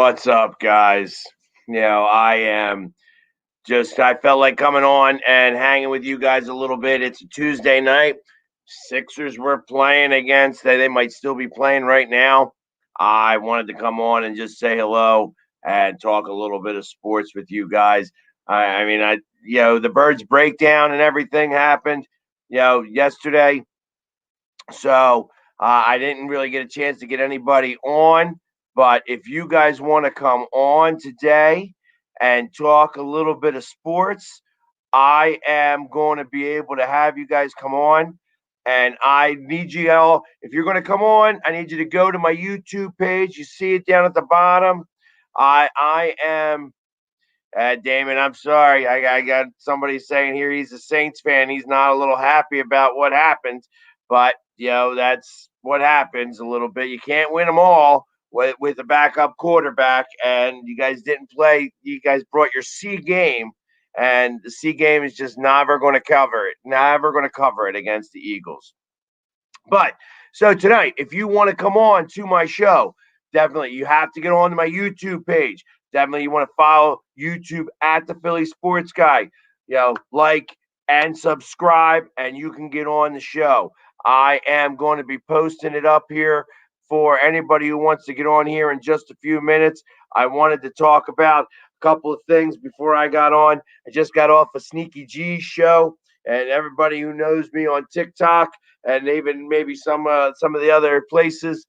What's up, guys? I felt like coming on and hanging with you guys a little bit. It's a Tuesday night. Sixers were playing against, they might still be playing right now. I wanted to come on and just say hello and talk a little bit of sports with you guys. The Birds breakdown and everything happened, yesterday. So I didn't really get a chance to get anybody on. But if you guys want to come on today and talk a little bit of sports, I am going to be able to have you guys come on. And I need you all, if you're going to come on, I need you to go to my YouTube page. You see it down at the bottom. I am Damon, I'm sorry. I got somebody saying here he's a Saints fan. He's not a little happy about what happened, but that's what happens a little bit. You can't win them all with a backup quarterback, and you guys didn't play. You guys brought your C game, and the C game is just never going to cover it. Never going to cover it against the Eagles. But so tonight, if you want to come on to my show, definitely you have to get on to my YouTube page. Definitely you want to follow YouTube at the Philly Sports Guy. Like and subscribe, and you can get on the show. I am going to be posting it up here for anybody who wants to get on here in just a few minutes. I wanted to talk about a couple of things before I got on. I just got off a Sneaky G's show, and everybody who knows me on TikTok and even maybe some of the other places,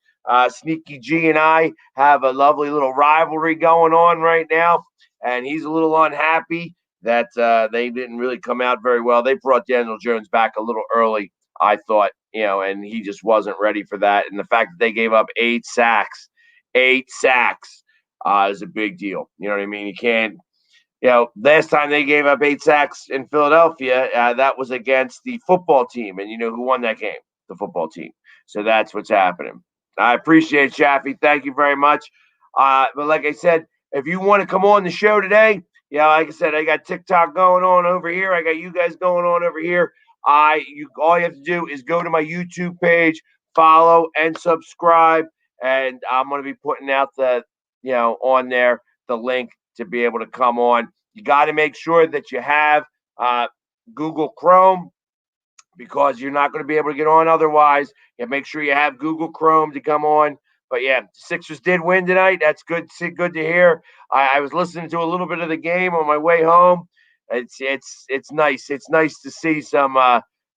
Sneaky G and I have a lovely little rivalry going on right now, and he's a little unhappy that they didn't really come out very well. They brought Daniel Jones back a little early, I thought, and he just wasn't ready for that. And the fact that they gave up 8 sacks is a big deal. You know what I mean? You can't. Last time they gave up 8 sacks in Philadelphia, that was against the football team. And you know who won that game? The football team. So that's what's happening. I appreciate Shafi. Thank you very much. But like I said, if you want to come on the show today, like I said, I got TikTok going on over here. I got you guys going on over here. All you have to do is go to my YouTube page, follow and subscribe. And I'm going to be putting out on there, the link to be able to come on. You got to make sure that you have Google Chrome, because you're not going to be able to get on otherwise. Make sure you have Google Chrome to come on. But the Sixers did win tonight. That's good to hear. I was listening to a little bit of the game on my way home. It's nice. It's nice to see some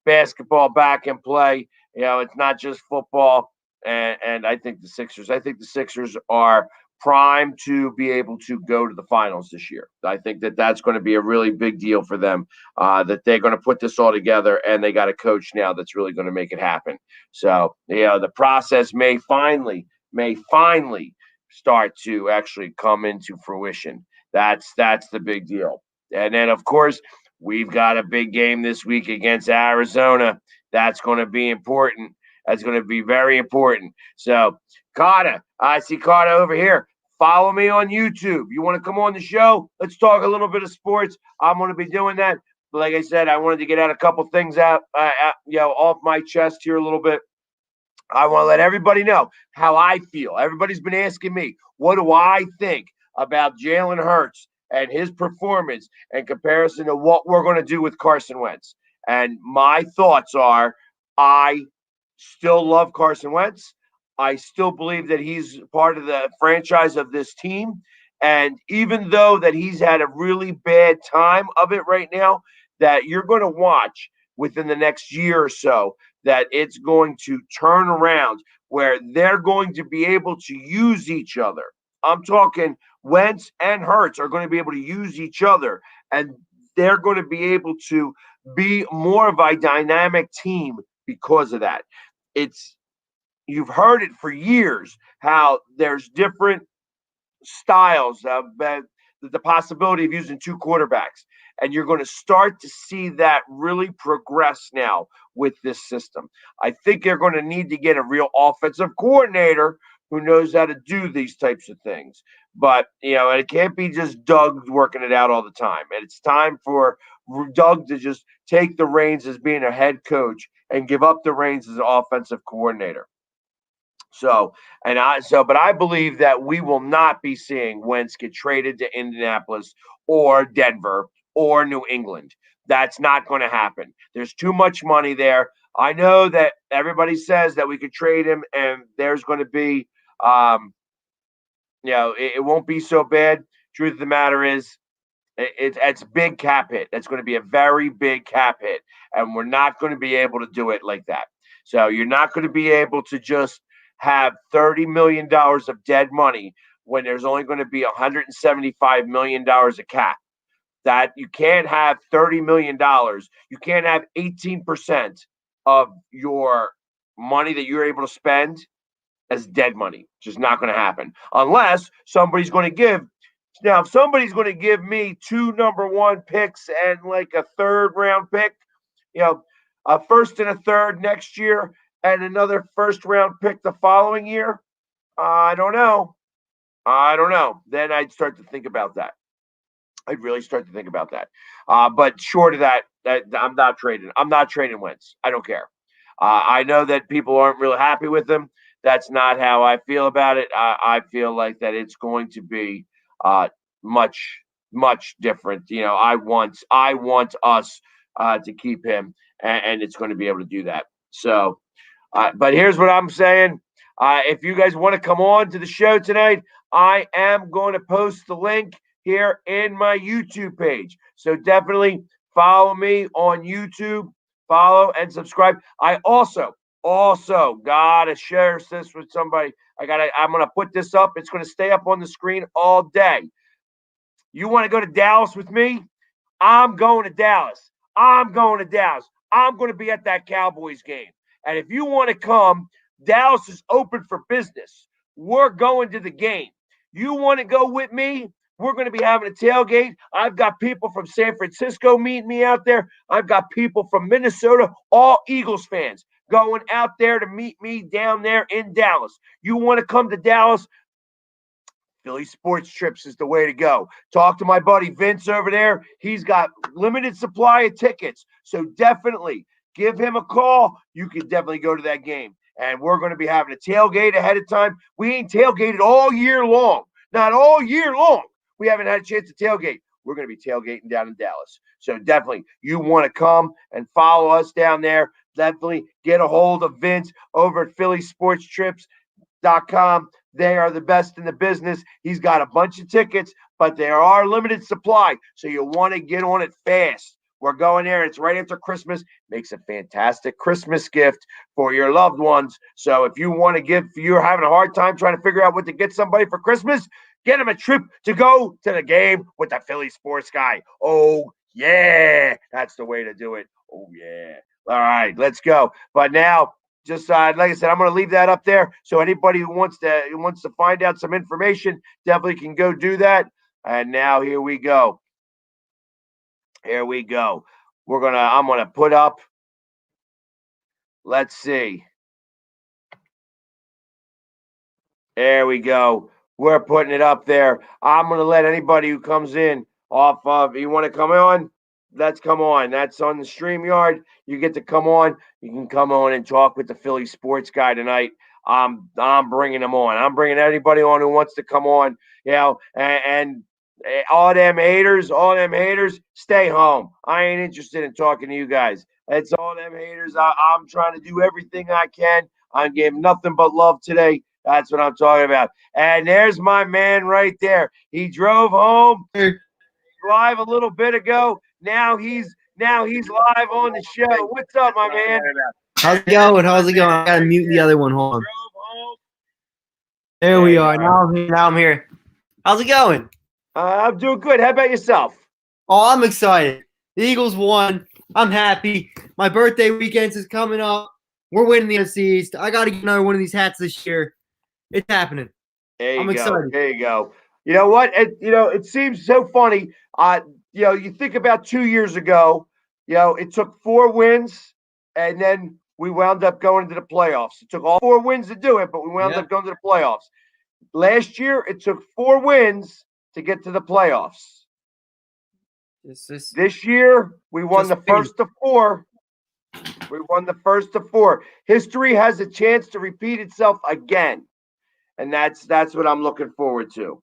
basketball back in play. It's not just football. And I think the Sixers are primed to be able to go to the finals this year. I think that's going to be a really big deal for them, that they're going to put this all together, and they got a coach now that's really going to make it happen. So, the process may finally start to actually come into fruition. That's the big deal. And then, of course, we've got a big game this week against Arizona. That's going to be important. That's going to be very important. So, Carter, I see Carter over here. Follow me on YouTube. You want to come on the show? Let's talk a little bit of sports. I'm going to be doing that. But like I said, I wanted to get out a couple things off my chest here a little bit. I want to let everybody know how I feel. Everybody's been asking me, what do I think about Jalen Hurts and his performance in comparison to what we're going to do with Carson Wentz? And my thoughts are, I still love Carson Wentz. I still believe that he's part of the franchise of this team. And even though that he's had a really bad time of it right now, that you're going to watch within the next year or so, that it's going to turn around where they're going to be able to use each other. I'm talking Wentz and Hurts are going to be able to use each other, and they're going to be able to be more of a dynamic team because of that. You've heard it for years how there's different styles of the possibility of using 2 quarterbacks. And you're going to start to see that really progress now with this system. I think they're going to need to get a real offensive coordinator who knows how to do these types of things. But, it can't be just Doug working it out all the time. And it's time for Doug to just take the reins as being a head coach and give up the reins as an offensive coordinator. But I believe that we will not be seeing Wentz get traded to Indianapolis or Denver or New England. That's not going to happen. There's too much money there. I know that everybody says that we could trade him, and there's going to be, it won't be so bad. Truth of the matter is, it's big cap hit. That's going to be a very big cap hit, and we're not going to be able to do it like that. So you're not going to be able to just have $30 million of dead money when there's only going to be $175 million of cap. That you can't have $30 million. You can't have 18% of your money that you're able to spend as dead money. It's just not going to happen unless somebody's going to give. Now, if somebody's going to give me 2 number 1 picks and like a 3rd round pick, a 1st and a 3rd next year and another 1st round pick the following year, I don't know. Then I'd start to think about that. I'd really start to think about that. But short of that, I'm not trading. I'm not trading Wentz. I don't care. I know that people aren't really happy with him. That's not how I feel about it. I feel like that it's going to be much, much different. I want us to keep him, and it's going to be able to do that. So, but here's what I'm saying. If you guys want to come on to the show tonight, I am going to post the link here in my YouTube page. So definitely follow me on YouTube, follow and subscribe. I also gotta share this with somebody. I'm gonna put this up. It's gonna stay up on the screen all day. You want to go to Dallas with me? I'm going to Dallas. I'm going to be at that Cowboys game. And if you want to come, Dallas is open for business. We're going to the game. You want to go with me? We're going to be having a tailgate. I've got people from San Francisco meeting me out there. I've got people from Minnesota, all Eagles fans, going out there to meet me down there in Dallas. You want to come to Dallas? Philly Sports Trips is the way to go. Talk to my buddy Vince over there. He's got limited supply of tickets. So definitely give him a call. You can definitely go to that game. And we're going to be having a tailgate ahead of time. We ain't tailgated all year long. Not all year long. We haven't had a chance to tailgate. We're going to be tailgating down in Dallas. So definitely, you want to come and follow us down there. Definitely get a hold of Vince over at PhillySportsTrips.com. They are the best in the business. He's got a bunch of tickets, but there are limited supply. So you want to get on it fast. We're going there. It's right after Christmas. Makes a fantastic Christmas gift for your loved ones. So if you want to if you're having a hard time trying to figure out what to get somebody for Christmas, get them a trip to go to the game with the Philly sports guy. Oh, yeah. That's the way to do it. Oh, yeah. All right, let's go. But now, just like I said, I'm going to leave that up there. So anybody who wants to find out some information definitely can go do that. And now here we go. I'm going to put up. Let's see. There we go. We're putting it up there. I'm going to let anybody who comes in off of, you want to come on? Let's come on. That's on the StreamYard. You get to come on. You can come on and talk with the Philly sports guy tonight. I'm bringing them on. I'm bringing anybody on who wants to come on, and all them haters, stay home. I ain't interested in talking to you guys. It's all them haters. I'm trying to do everything I can. I'm giving nothing but love today. That's what I'm talking about. And there's my man right there. He drove home live a little bit ago. Now he's live on the show. What's up, my man? How's it going? I gotta mute the other one. Hold on. There we are. Now I'm here. How's it going? I'm doing good. How about yourself? Oh, I'm excited. The Eagles won. I'm happy. My birthday weekend is coming up. We're winning the NFC East. I got to get another one of these hats this year. It's happening. I'm excited. There you go. You know what? It seems so funny. You think about 2 years ago, it took 4 wins, and then we wound up going to the playoffs. It took all 4 wins to do it, but we wound up going to the playoffs. Last year, it took 4 wins to get to the playoffs. This year, we won the first of 4. We won the first of 4. History has a chance to repeat itself again, and that's what I'm looking forward to.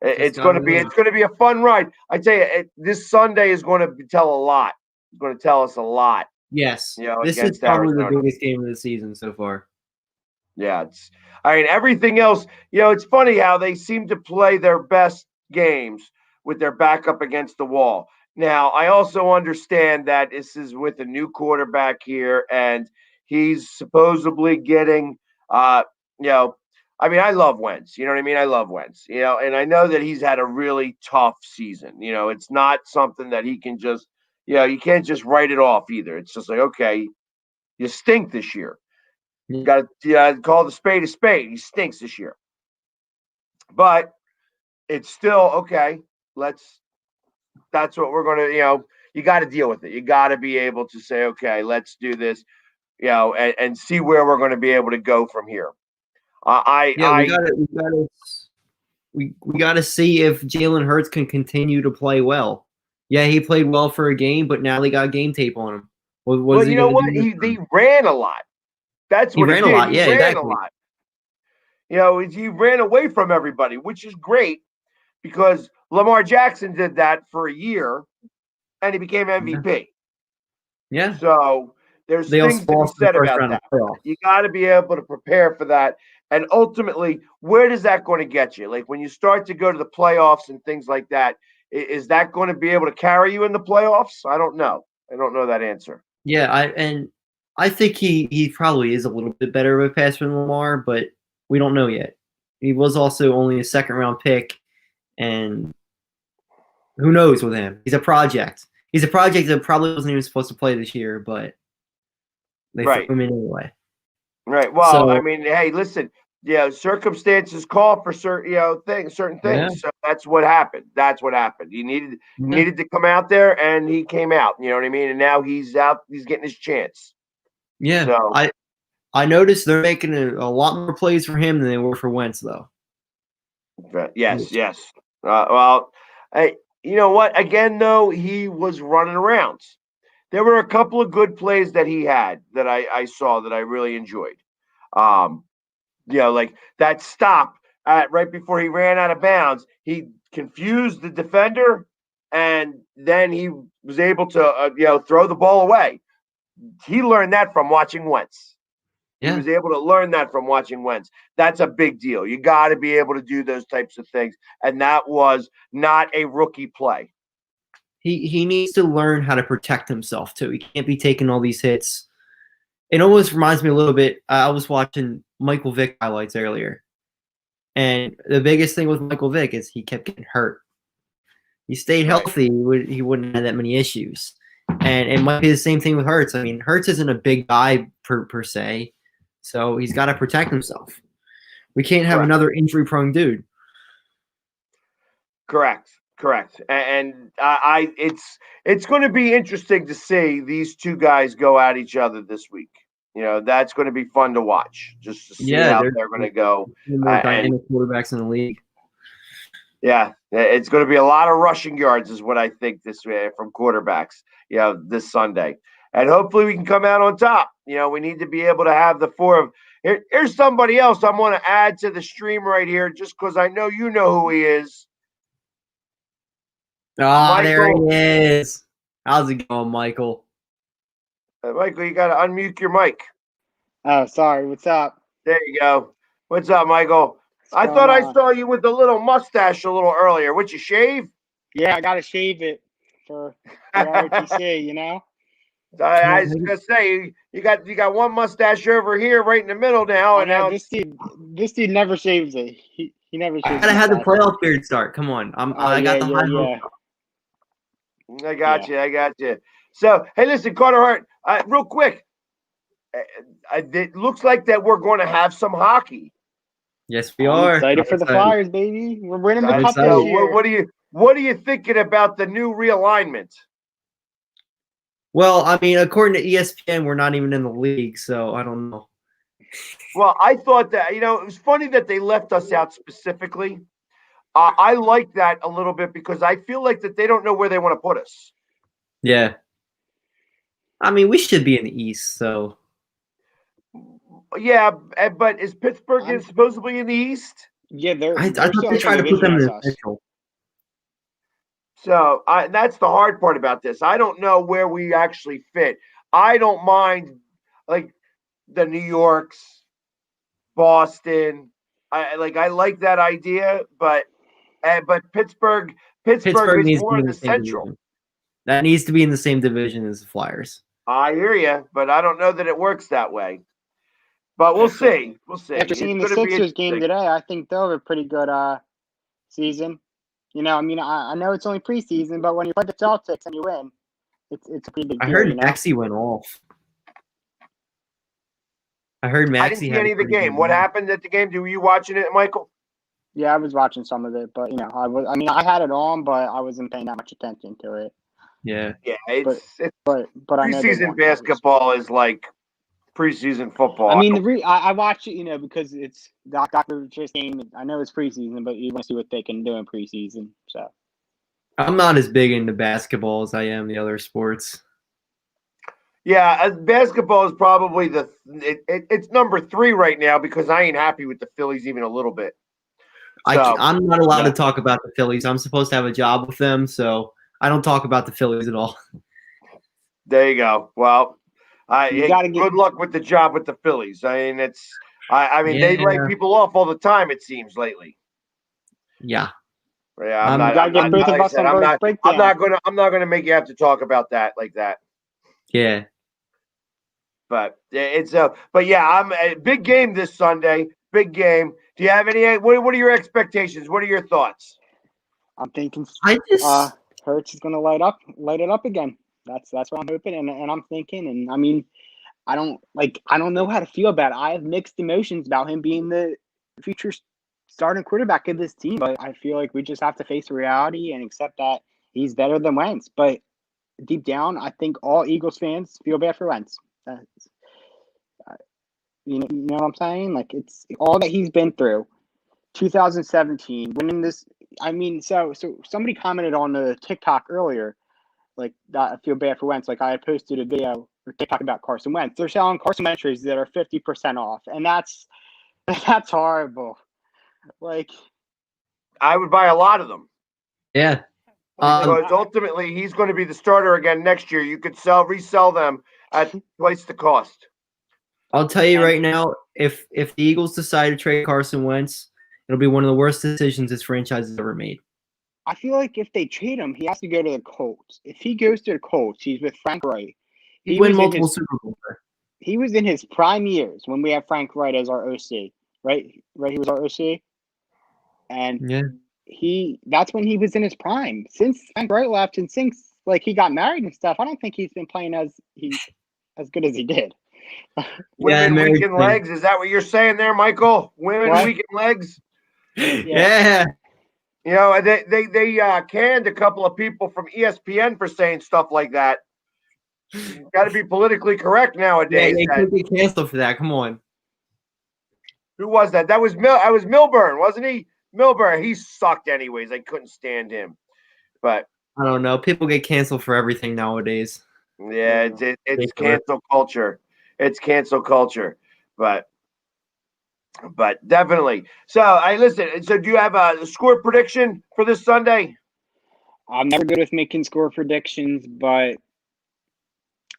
It's going to be a fun ride. I tell you, this Sunday is going to tell a lot. It's going to tell us a lot. Yes, this is against probably Arizona. the biggest game of the season so far. Yeah, I mean, everything else. It's funny how they seem to play their best games with their back up against the wall. Now, I also understand that this is with a new quarterback here, and he's supposedly getting, I mean, I love Wentz. You know what I mean? I love Wentz. And I know that he's had a really tough season. It's not something that he can just, you can't just write it off either. It's just like, okay, you stink this year. You got to call the spade a spade. He stinks this year. But it's still okay. That's what we're going to, you got to deal with it. You got to be able to say, okay, let's do this, and see where we're going to be able to go from here. We got to see if Jalen Hurts can continue to play well. Yeah, he played well for a game, but now they got game tape on him. Well, you know what? He ran a lot. That's what he ran a lot. Yeah, exactly. A lot. He ran away from everybody, which is great because Lamar Jackson did that for a year, and he became MVP. Yeah. So there's things to be said about that. You got to be able to prepare for that. And ultimately, where does that going to get you? Like when you start to go to the playoffs and things like that, is that going to be able to carry you in the playoffs? I don't know. I don't know that answer. Yeah, I think he probably is a little bit better of a passer than Lamar, but we don't know yet. He was also only a second-round pick, and who knows with him? He's a project. He's a project that probably wasn't even supposed to play this year, but they threw him in anyway. Right. Well, I mean, hey, listen. Circumstances call for certain things. Yeah. So that's what happened. He needed to come out there, and he came out. You know what I mean? And now he's out. He's getting his chance. Yeah. So, I noticed they're making a lot more plays for him than they were for Wentz, though. Yes. Well, hey, you know what? Again, though, he was running around. There were a couple of good plays that he had that I saw that I really enjoyed. Like that stop right before he ran out of bounds. He confused the defender, and then he was able to throw the ball away. He learned that from watching Wentz. Yeah. He was able to learn that from watching Wentz. That's a big deal. You got to be able to do those types of things, and that was not a rookie play. He needs to learn how to protect himself too. He can't be taking all these hits. It almost reminds me a little bit. I was watching Michael Vick highlights earlier, and the biggest thing with Michael Vick is he kept getting hurt. He stayed healthy, he wouldn't have that many issues. And it might be the same thing with Hurts. I mean, Hurts isn't a big guy per se, so he's got to protect himself. We can't have another injury-prone dude. Correct. And it's going to be interesting to see these two guys go at each other this week. That's going to be fun to watch, just to see how they're going to go. More dynamic quarterbacks in the league. Yeah, it's going to be a lot of rushing yards, is what I think this from quarterbacks. This Sunday, and hopefully we can come out on top. We need to be able to have the 4 of. Here's somebody else I'm going to add to the stream right here, just because I know you know who he is. Oh, there he is. How's it going, Michael? Michael, you got to unmute your mic. Oh, sorry. What's up? There you go. What's up, Michael? I thought I saw you with the little mustache a little earlier. Would you shave? Yeah, I got to shave it for ROTC, I was going to say, you got one mustache over here right in the middle now. And now this dude never shaves it. He never shaves it. I got to have the playoff period start. Come on. I got the high hope. I got you. So, hey, listen, Carter Hart, real quick. It looks like that we're going to have some hockey. Yes, we are. Excited for the Flyers, baby. We're winning the cup this year. What are you thinking about the new realignment? Well, I mean, according to ESPN, we're not even in the league, so I don't know. Well, I thought that, it was funny that they left us out specifically. I like that a little bit because I feel like that they don't know where they want to put us. Yeah. I mean, we should be in the East, so. Yeah, but is Pittsburgh I'm- supposedly in the East? Yeah, I they're thought still they in the tried same to put them division in as the us. Central. So that's the hard part about this. I don't know where we actually fit. I don't mind like the New Yorks, Boston. I like that idea, but Pittsburgh Pittsburgh is needs to more be in in the the same Central. division. That needs to be in the same division as the Flyers. I hear you, but I don't know that it works that way. But we'll see. We'll see. After It's seeing the going to be Sixers game interesting. today, I think they'll have a pretty good season. I mean, I know it's only preseason, but when you play the Celtics and you win, it's a pretty big I deal. heard Maxey went off. I heard I didn't Maxey see had any a of the pretty good game. What game. happened at the game? Were you watching it, Michael? Yeah, I was watching some of it, but I had it on, but I wasn't paying that much attention to it. Yeah. Yeah, But it's but I know they preseason won. basketball is like preseason football. I mean, I watch it, because it's Dr. Just game. I know it's preseason, but you want to see what they can do in preseason. So I'm not as big into basketball as I am the other sports. Yeah, basketball is probably it's number 3 right now because I ain't happy with the Phillies even a little bit. So, I'm not allowed to talk about the Phillies. I'm supposed to have a job with them, so I don't talk about the Phillies at all. There you go. Well, good luck with the job with the Phillies. I mean, they lay people off all the time. It seems lately. Yeah. Yeah, I'm not gonna make you have to talk about that like that. Yeah. But but yeah, I'm a big game this Sunday. Big game. Do you have any? What are your expectations? What are your thoughts? I'm thinking Hurts is going to light it up again. That's what I'm hoping, and I'm thinking, and I mean, I don't know how to feel about it. I have mixed emotions about him being the future starting quarterback of this team, but I feel like we just have to face reality and accept that he's better than Wentz. But deep down, I think all Eagles fans feel bad for Wentz. You know what I'm saying? Like, it's all that he's been through. 2017, winning this. I mean, so somebody commented on the TikTok earlier, like, that I feel bad for Wentz. Like, I had posted a video or TikTok about Carson Wentz. They're selling Carson Wentz jerseys that are 50% off, and that's horrible. Like, I would buy a lot of them. Yeah. Because ultimately, he's going to be the starter again next year. You could resell them at twice the cost. I'll tell you right now, if the Eagles decide to trade Carson Wentz, it'll be one of the worst decisions this franchise has ever made. I feel like if they trade him, he has to go to the Colts. If he goes to the Colts, he's with Frank Wright. He win multiple Super Bowls. He was in his prime years when we had Frank Wright as our OC, right? He was our OC, and that's when he was in his prime. Since Frank Wright left and since he got married and stuff, I don't think he's been playing as good as he did. Women weakened legs. Is that what you're saying there, Michael? Women weakened legs. Yeah. You know, they canned a couple of people from ESPN for saying stuff like that. Got to be politically correct nowadays. Yeah, they could be canceled for that. Come on. Who was that? That was Milburn, wasn't he? Milburn. He sucked anyways. I couldn't stand him. But I don't know. People get canceled for everything nowadays. Yeah, it's cancel culture. It's cancel culture. But definitely. So listen. So do you have a score prediction for this Sunday? I'm never good with making score predictions, but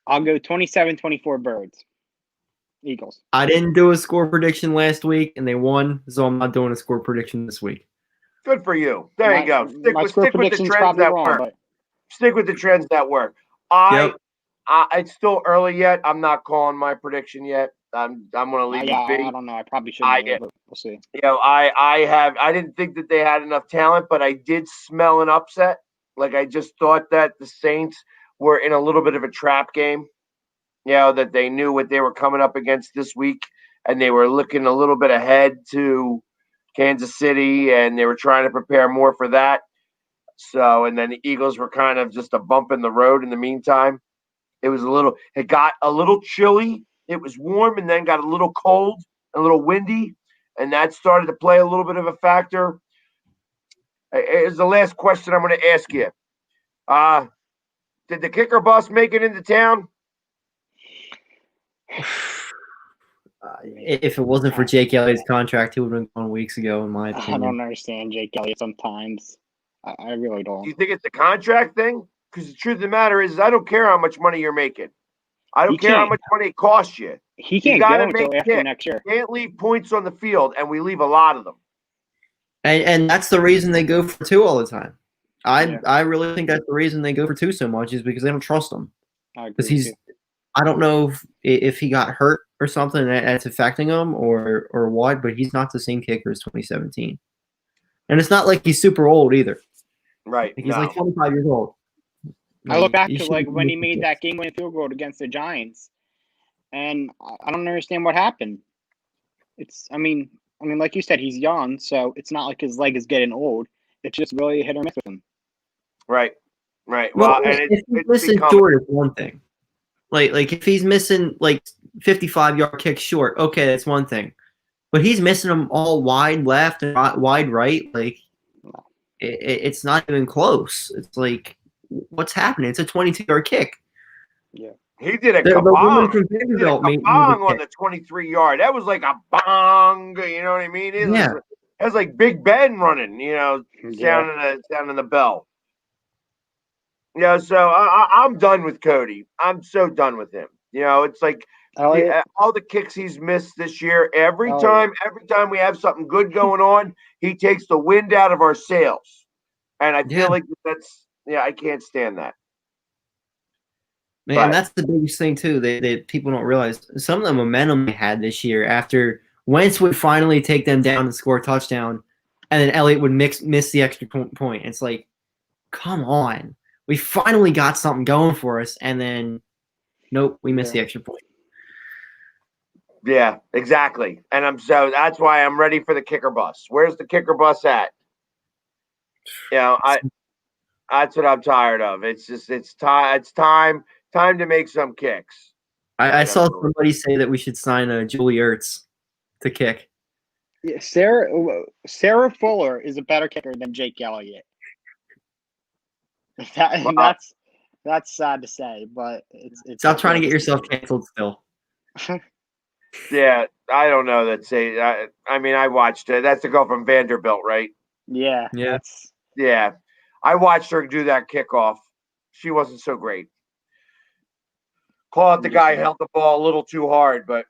I'll go 27-24 Birds. Eagles. I didn't do a score prediction last week, and they won, so I'm not doing a score prediction this week. Good for you. There you go. Stick with the trends that work. Stick with the trends that work. It's still early yet. I'm not calling my prediction yet. I'm going to leave it be. I don't know. I probably shouldn't. But we'll see. You know, I didn't think that they had enough talent, but I did smell an upset. Like, I just thought that the Saints were in a little bit of a trap game. You know, that they knew what they were coming up against this week, and they were looking a little bit ahead to Kansas City, and they were trying to prepare more for that. So, and then the Eagles were kind of just a bump in the road in the meantime. It got a little chilly. It was warm and then got a little cold, a little windy, and that started to play a little bit of a factor. Here's the last question I'm going to ask you. Did the kicker bus make it into town? If it wasn't for Jake Elliott's contract, he would have been gone weeks ago, in my I opinion. don't understand Jake Elliott sometimes. I really don't. Do you think it's a contract thing? Because the truth of the matter is I don't care how much money you're making. I don't care how much money it costs you. He can't go until after next year. You can't leave points on the field, and we leave a lot of them. And that's the reason they go for 2 all the time. I really think that's the reason they go for 2 so much is because they don't trust him. Because I don't know if he got hurt or something that's affecting him or what, but he's not the same kicker as 2017. And it's not like he's super old either. Right. He's like 25 years old. I look back to like when he made that game-winning field goal against the Giants, and I don't understand what happened. I mean, like you said, he's young, so it's not like his leg is getting old. It's just really hit or miss with him. Right. Well, and if he's missing short is one thing. Like if he's missing like 55-yard kicks short, okay, that's one thing. But he's missing them all wide left and wide right. Like it's not even close. It's like, what's happening? It's a 22-yard kick. Yeah. He did a kabong. On the 23-yard. That was like a bong. You know what I mean? It was like Big Ben running. Sounding the bell. Yeah. So I'm done with Cody. I'm so done with him. It's like all the kicks he's missed this year. Every time we have something good going on, he takes the wind out of our sails, and I feel like that's I can't stand that. Man, that's the biggest thing too. That people don't realize some of the momentum they had this year after Wentz would finally take them down and score a touchdown, and then Elliott would miss the extra point. It's like, come on, we finally got something going for us, and then nope, we missed the extra point. Yeah, exactly. And that's why I'm ready for the kicker bus. Where's the kicker bus at? That's what I'm tired of. It's just it's time to make some kicks. I saw somebody say that we should sign Julie Ertz to kick. Yeah, Sarah Fuller is a better kicker than Jake Elliott. That's sad to say, but it's stop trying to get yourself canceled still. Yeah, I don't know that say. I mean, I watched it. That's the girl from Vanderbilt, right? Yeah. Yeah. I watched her do that kickoff. She wasn't so great. Call it the guy held the ball a little too hard, but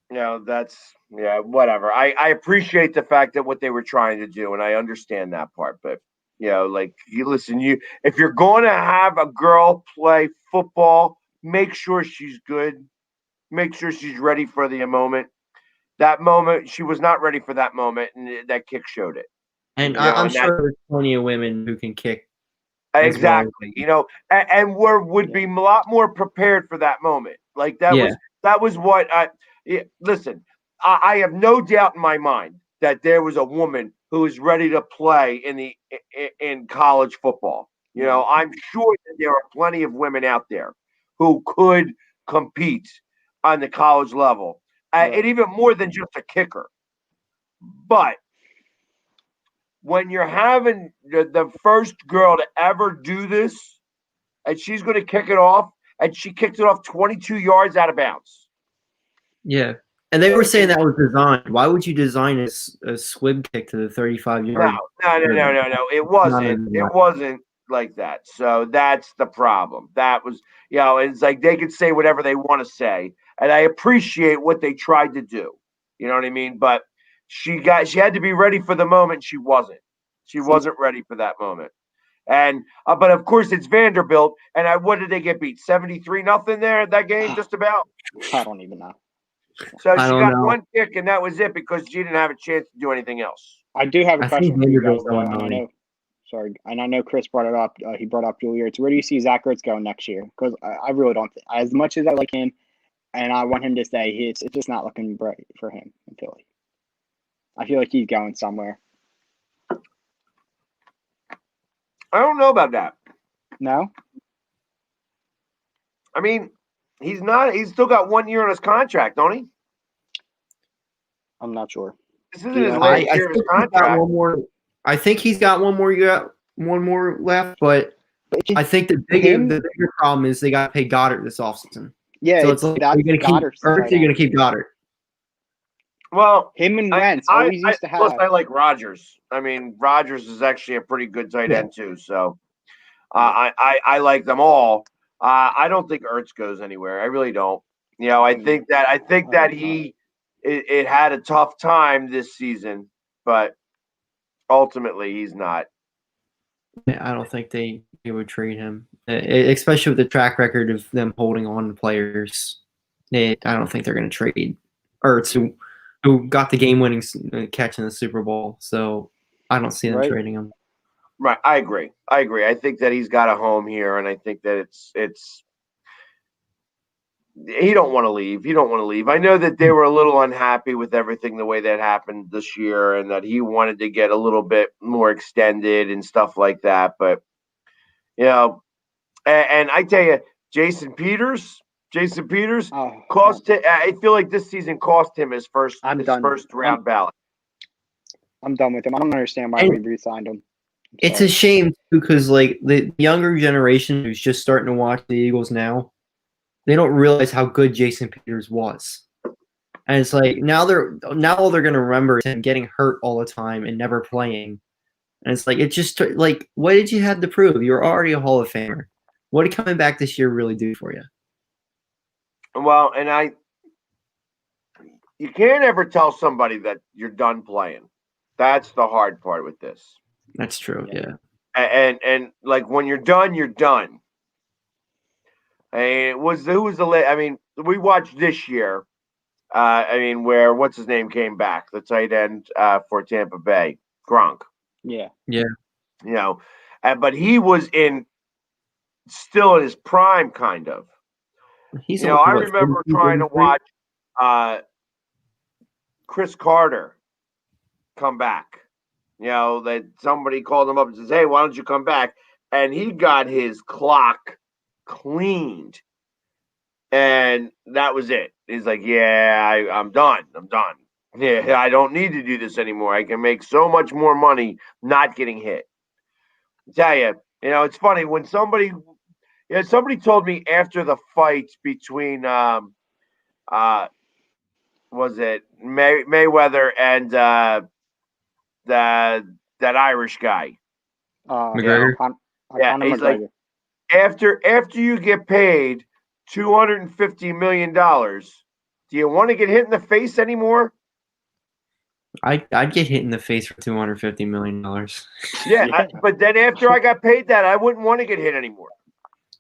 whatever. I appreciate the fact that what they were trying to do, and I understand that part. But if you're going to have a girl play football, make sure she's good. Make sure she's ready for the moment. That moment, she was not ready for that moment, and that kick showed it. And I'm sure there's plenty of women who can kick. Exactly. And would be a lot more prepared for that moment. Like that was what listen, I have no doubt in my mind that there was a woman who was ready to play in college football. I'm sure that there are plenty of women out there who could compete on the college level, and even more than just a kicker. But when you're having the first girl to ever do this, and she's going to kick it off, and she kicked it off 22 yards out of bounds. Yeah. And they were saying that was designed. Why would you design a squib kick to the 35-yard? No. It wasn't. It wasn't like that. So that's the problem. That was, it's like they could say whatever they want to say, and I appreciate what they tried to do. You know what I mean? But she had to be ready for the moment. She wasn't. She wasn't ready for that moment. And but of course it's Vanderbilt. And what did they get beat? 73-0 there that game, just about. I don't even know. So she got one kick, and that was it because she didn't have a chance to do anything else. I do have a question for you guys. And I know Chris brought it up. He brought up Julie Ertz. Where do you see Zach Ertz going next year? Because I really don't. As much as I like him, and I want him to stay, it's just not looking bright for him in Philly. I feel like he's going somewhere. I don't know about that. No? I mean, he's not. He's still got 1 year on his contract, don't he? I'm not sure. This isn't his last year of his contract. I think he's got one more left, but I think the bigger problem is they got to pay Goddard this offseason. Yeah, So it's like, that you're going to keep Goddard's the Ertz, tight you're going end. to keep Goddard. Well, Him and Wentz always used to plus have. I like Rodgers. I mean, Rodgers is actually a pretty good tight end too. So I like them all. I don't think Ertz goes anywhere. I really don't. You know, I think that he it had a tough time this season, but ultimately he's not. I don't think they would trade him, especially with the track record of them holding on to players. I don't think they're going to trade Ertz, who got the game-winning catch in the Super Bowl. So I don't see them trading him. Right, I agree. I think that he's got a home here, and I think that it's he don't want to leave. He don't want to leave. I know that they were a little unhappy with everything the way that happened this year, and that he wanted to get a little bit more extended and stuff like that. But you know, and I tell you, Jason Peters cost. I feel like this season cost him his first round ballot. I'm done with him. I don't understand why we re-signed him. It's a shame because like the younger generation who's just starting to watch the Eagles now, they don't realize how good Jason Peters was. And it's like now all they're gonna remember is him getting hurt all the time and never playing. And it's like, it's just like, what did you have to prove? You're already a Hall of Famer. What did coming back this year really do for you? Well, and you can't ever tell somebody that you're done playing. That's the hard part with this. That's true, yeah. And like when you're done, you're done. I mean, we watched this year. Where what's his name came back, the tight end for Tampa Bay, Gronk. Yeah. You know, but he was still in his prime, kind of. I remember trying to watch Chris Carter come back. That somebody called him up and says, "Hey, why don't you come back?" And he got his clock cleaned, and that was it. He's like, "Yeah, I'm done. Yeah, I don't need to do this anymore. I can make so much more money not getting hit." I tell you, it's funny when somebody told me after the fight between was it Mayweather and that Irish guy, McGregor. He's like, after you get paid $250 million, do you want to get hit in the face anymore? I'd get hit in the face for $250 million. Yeah. But then after I got paid that, I wouldn't want to get hit anymore.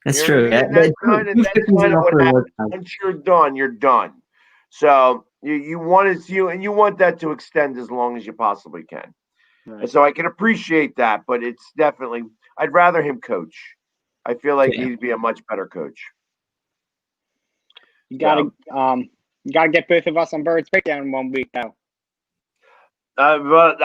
That's true. That's kind of what happens. Once you're done, you're done. So you want that to extend as long as you possibly can. Right. And so I can appreciate that, but it's definitely, I'd rather him coach. I feel like he'd be a much better coach. You gotta get both of us on Birds Breakdown in 1 week though. But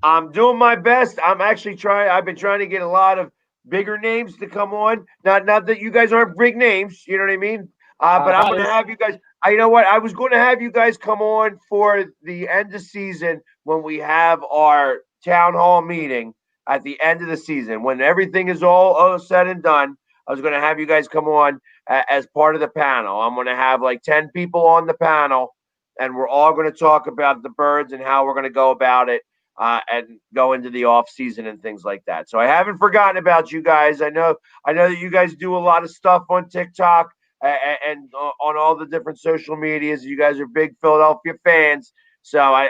I'm doing my best. I'm actually trying. I've been trying to get a lot of bigger names to come on. Not that you guys aren't big names. You know what I mean? But I'm going to have you guys. You know what? I was going to have you guys come on for the end of season when we have our town hall meeting at the end of the season. When everything is all said and done, I was going to have you guys come on as part of the panel. I'm going to have like 10 people on the panel, and we're all going to talk about the birds and how we're going to go about it and go into the off season and things like that. So I haven't forgotten about you guys. I know that you guys do a lot of stuff on TikTok and on all the different social medias. You guys are big Philadelphia fans, so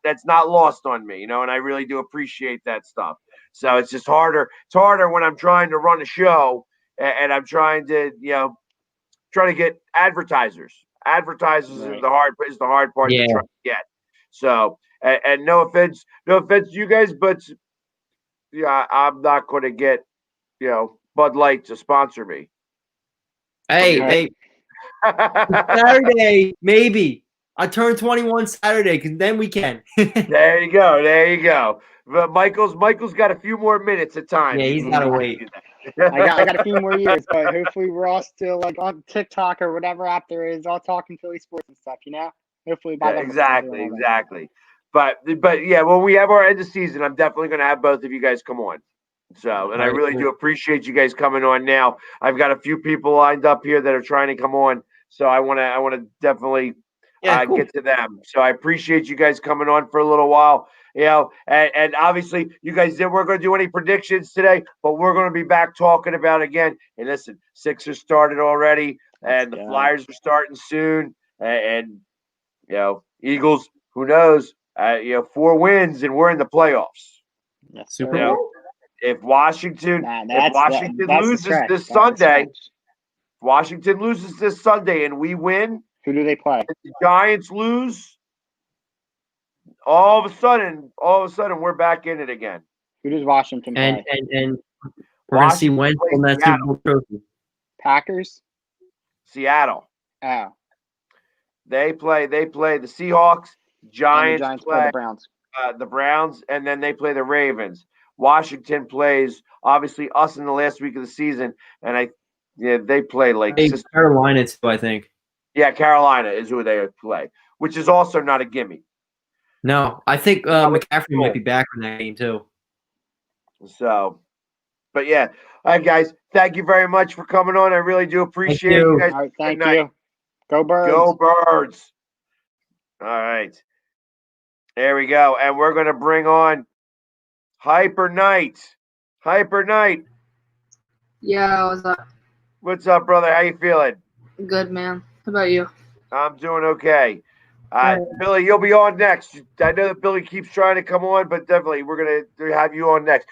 that's not lost on me, and I really do appreciate that stuff. So it's just harder. It's harder when I'm trying to run a show and I'm trying to get advertisers. Advertisers is the hard part to try to get. So and no offense to you guys, but yeah, I'm not going to get Bud Light to sponsor me. Hey, Saturday maybe. I turn 21 Saturday, because then we can. There you go. But Michael's got a few more minutes of time. Yeah, he's got to wait. I got a few more years, but hopefully we're all still like on TikTok or whatever app there is, all talking Philly sports and stuff. Hopefully by then. Exactly. But yeah, when we have our end of season, I'm definitely going to have both of you guys come on. So, and I really do appreciate you guys coming on now. I've got a few people lined up here that are trying to come on. So I want to definitely cool. get to them. So I appreciate you guys coming on for a little while. And obviously you guys we're going to do any predictions today, but we're going to be back talking about it again. And listen, Sixers started already, and the Flyers are starting soon. And Eagles, who knows? 4 wins and we're in the playoffs. Yes, Super Bowl. If Washington loses this Sunday, Washington loses this Sunday and we win, who do they play? If the Giants lose, all of a sudden we're back in it again. Who does Washington play? And we're going to see Wentz on that Super Bowl trophy. Packers? Seattle. Oh. They play the Seahawks. Giants play the Browns. The Browns, and then they play the Ravens. Washington plays obviously us in the last week of the season, and they play like Carolina too, I think. Yeah, Carolina is who they play, which is also not a gimme. No, I think McCaffrey might be back in that game too. So, but yeah, all right, guys, thank you very much for coming on. I really do appreciate you guys. All right, thank you. Go Birds. Go Birds. All right. There we go. And we're going to bring on Hyper Knight. Hyper Knight. Yeah, what's up? What's up, brother? How you feeling? Good, man. How about you? I'm doing okay. Billy, you'll be on next. I know that Billy keeps trying to come on, but definitely we're going to have you on next.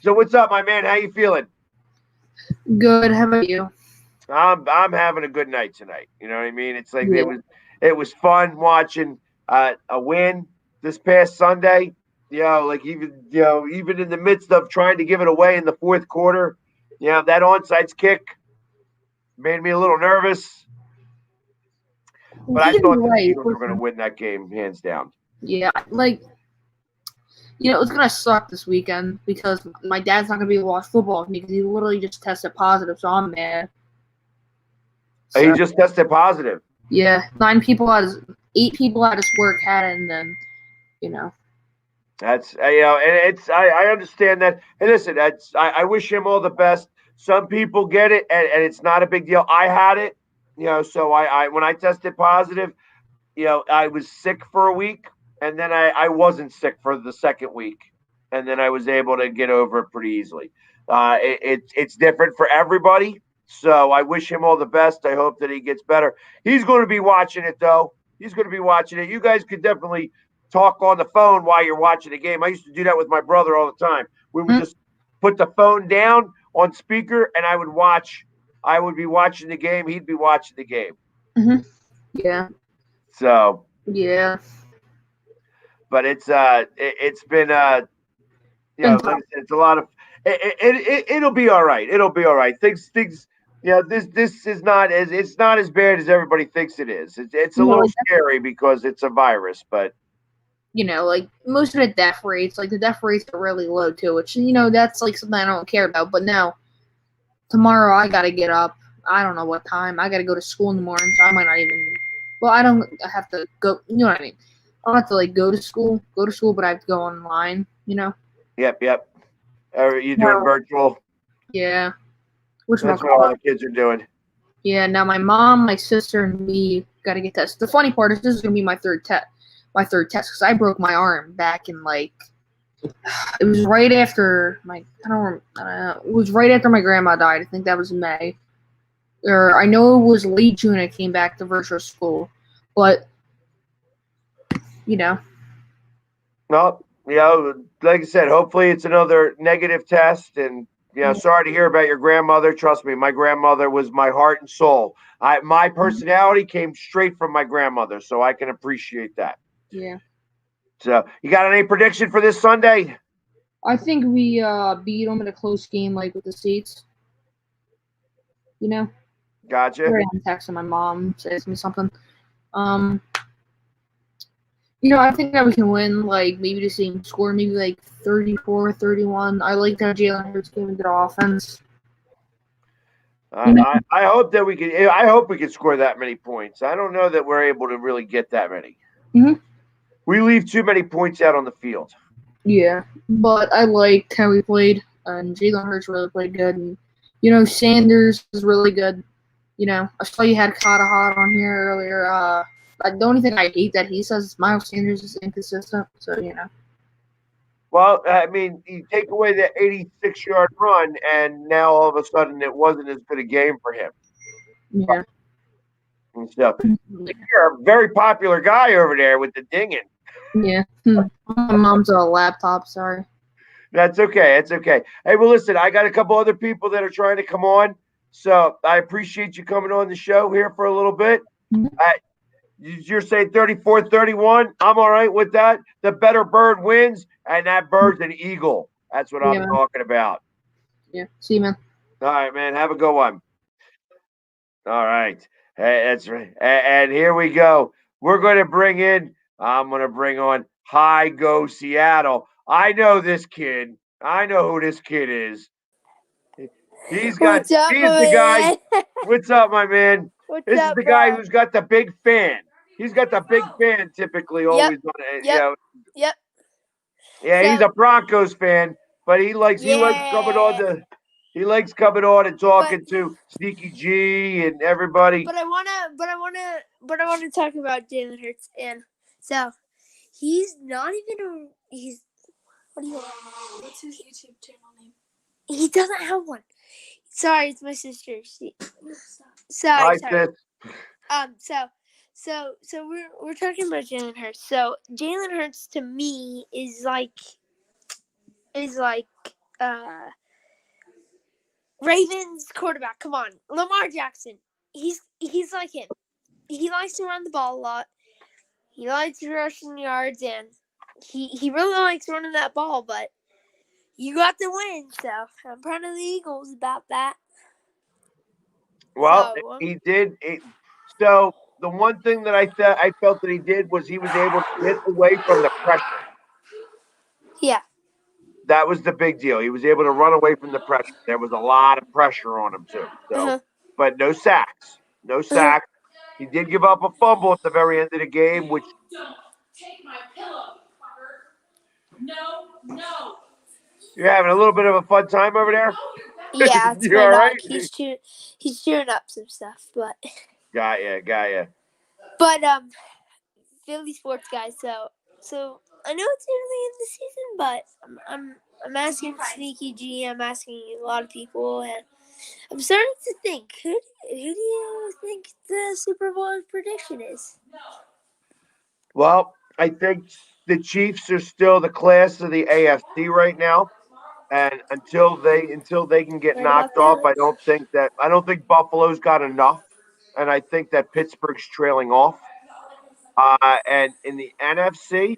So what's up, my man? How you feeling? Good. How about you? I'm having a good night tonight. You know what I mean? It's like it was fun watching a win this past Sunday. Like even in the midst of trying to give it away in the fourth quarter, that onside kick made me a little nervous. But I thought the Eagles were going to win that game hands down. Yeah, it's going to suck this weekend because my dad's not going to be able to watch football with me because he literally just tested positive, so I'm mad. So, he just tested positive? Yeah, 8 people at his work had it, and then, That's, and it's, I understand that. And listen, I wish him all the best. Some people get it, and it's not a big deal. I had it, so when I tested positive, I was sick for a week, and then I wasn't sick for the second week, and then I was able to get over it pretty easily. It's different for everybody, so I wish him all the best. I hope that he gets better. He's going to be watching it, though. He's going to be watching it. You guys could definitely talk on the phone while you're watching the game. I used to do that with my brother all the time. We would just put the phone down on speaker, and I would be watching the game. He'd be watching the game. Mm-hmm. Yeah. So. Yeah. But it's been it's a lot of it'll be all right. It'll be all right. Things this is not as bad as everybody thinks it is. It's a little scary because it's a virus, but most of the death rates, the death rates are really low too, which that's something I don't care about. But now tomorrow I gotta get up. I don't know what time. I gotta go to school in the morning, so I might not even. Well, I have to go. You know what I mean? I don't have to go to school, but I have to go online. Yep. Are you doing virtual? Yeah. That's what all the kids are doing. Yeah. Now my mom, my sister, and me got to get tested. The funny part is this is gonna be my third test. Because I broke my arm back in it was right after it was right after my grandma died. I think that was May. Or I know it was late June I came back to virtual school. But Well, like I said, hopefully it's another negative test. And sorry to hear about your grandmother. Trust me, my grandmother was my heart and soul. My personality came straight from my grandmother, so I can appreciate that. Yeah. So, you got any prediction for this Sunday? I think we beat them in a close game, with the States. Gotcha. I'm texting my mom, says me something. I think that we can win, maybe the same score, maybe 34-31. I like that Jalen Hurts came into the offense. I hope that we can. I hope we can score that many points. I don't know that we're able to really get that many. Mm-hmm. We leave too many points out on the field. Yeah, but I liked how we played. and Jalen Hurts really played good. And Sanders is really good. I saw you had Kata Hot on here earlier. The only thing I hate that he says Miles Sanders is inconsistent. So. Well, I mean, you take away the 86-yard run, and now all of a sudden it wasn't as good a game for him. Yeah. And stuff. You're a very popular guy over there with the dinging. Yeah. My mom's a laptop. Sorry. That's okay. It's okay. Hey, well, listen, I got a couple other people that are trying to come on. So I appreciate you coming on the show here for a little bit. You're saying 34-31. I'm all right with that. The better bird wins, and that bird's an eagle. That's what I'm talking about. Yeah. See you, man. All right, man. Have a good one. All right. Hey, that's right. And here we go. I'm going to bring on High Go Seattle. I know this kid. I know who this kid is. He's the guy. What's up, my man? This is the guy who's got the big fan. He's got the big fan typically always on it. Yep. Yeah, So, he's a Broncos fan, but he likes coming on and talking to Sneaky G and everybody. But I wanna talk about Jalen Hurts, and so he's not even what's his YouTube channel name? He doesn't have one. Sorry, it's my sister. Sorry. So we're talking about Jalen Hurts. So Jalen Hurts to me is like Ravens quarterback. Come on, Lamar Jackson. He's like him. He likes to run the ball a lot. He likes rushing yards, and he really likes running that ball. But you got to win, so I'm proud of the Eagles about that. Well, he did. So the one thing that I felt that he did was he was able to get away from the pressure. Yeah. That was the big deal. He was able to run away from the pressure. There was a lot of pressure on him too. So, but no sacks. No sacks. He did give up a fumble at the very end of the game, which. Don't take my pillow, fucker. No. You're having a little bit of a fun time over there? Yeah, it's you my all dog. right? He's chewing up some stuff, but. Got ya. But Philly sports guys. So I know it's early in the season, but I'm asking Sneaky G. I'm asking a lot of people, and I'm starting to think who do you think the Super Bowl prediction is? Well, I think the Chiefs are still the class of the AFC right now, and until they can get knocked off, I don't think Buffalo's got enough, and I think that Pittsburgh's trailing off. And in the NFC,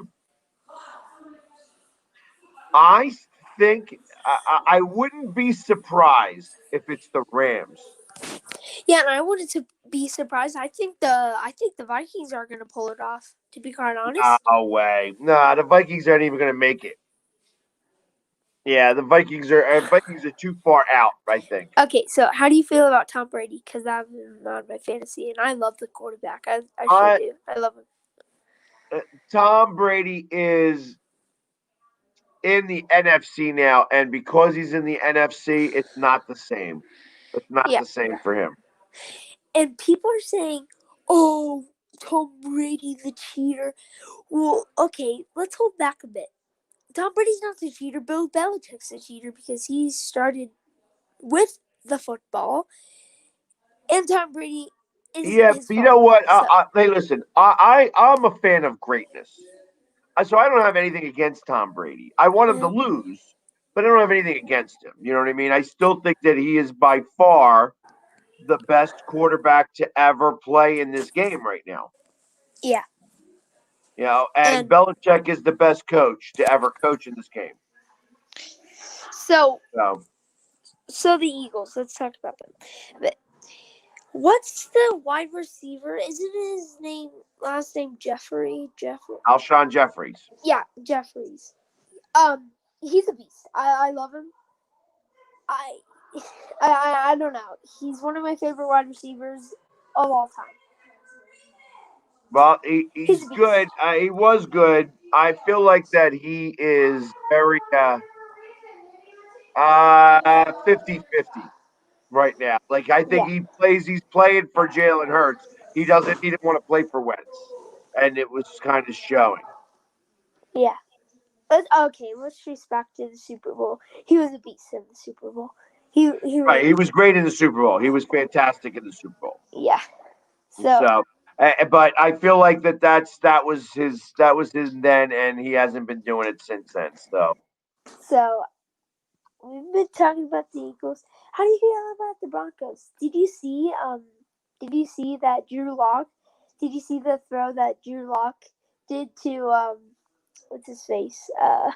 I think I wouldn't be surprised if it's the Rams. Yeah, and I wouldn't be surprised. I think the Vikings are going to pull it off. To be quite honest. No way. No, the Vikings aren't even going to make it. Yeah, the Vikings are too far out, I think. Okay, so how do you feel about Tom Brady? Because I'm not my fantasy, and I love the quarterback. I sure do. I love him. Tom Brady is in the NFC now, and because he's in the NFC, it's not the same. It's not the same for him. And people are saying, "Oh, Tom Brady, the cheater." Well, okay, let's hold back a bit. Tom Brady's not the cheater. Bill Belichick's the cheater because he started with the football, and Tom Brady is. Yeah, but you know what? Hey, listen. I'm a fan of greatness, so I don't have anything against Tom Brady. I want him to lose, but I don't have anything against him. You know what I mean? I still think that he is by far the best quarterback to ever play in this game right now. Yeah. You know, and Belichick is the best coach to ever coach in this game. So the Eagles. Let's talk about them. But what's the wide receiver? Isn't his last name Jeffrey? Alshon Jeffries. Yeah, Jeffries. He's a beast. I love him. I don't know. He's one of my favorite wide receivers of all time. Well, he's good. He was good. I feel like that he is very 50-50 right now. Like I think he's playing for Jalen Hurts. He didn't want to play for Wentz. And it was kind of showing. Yeah. Okay, let's trace back to the Super Bowl. He was a beast in the Super Bowl. He Right. really, He was great in the Super Bowl. He was fantastic in the Super Bowl. yeah. So But I feel like that was his then, and he hasn't been doing it since then. so we've been talking about the Eagles. How do you feel about the Broncos? Did you see that Drew Lock? Did you see the throw that Drew Lock did to what's his face? I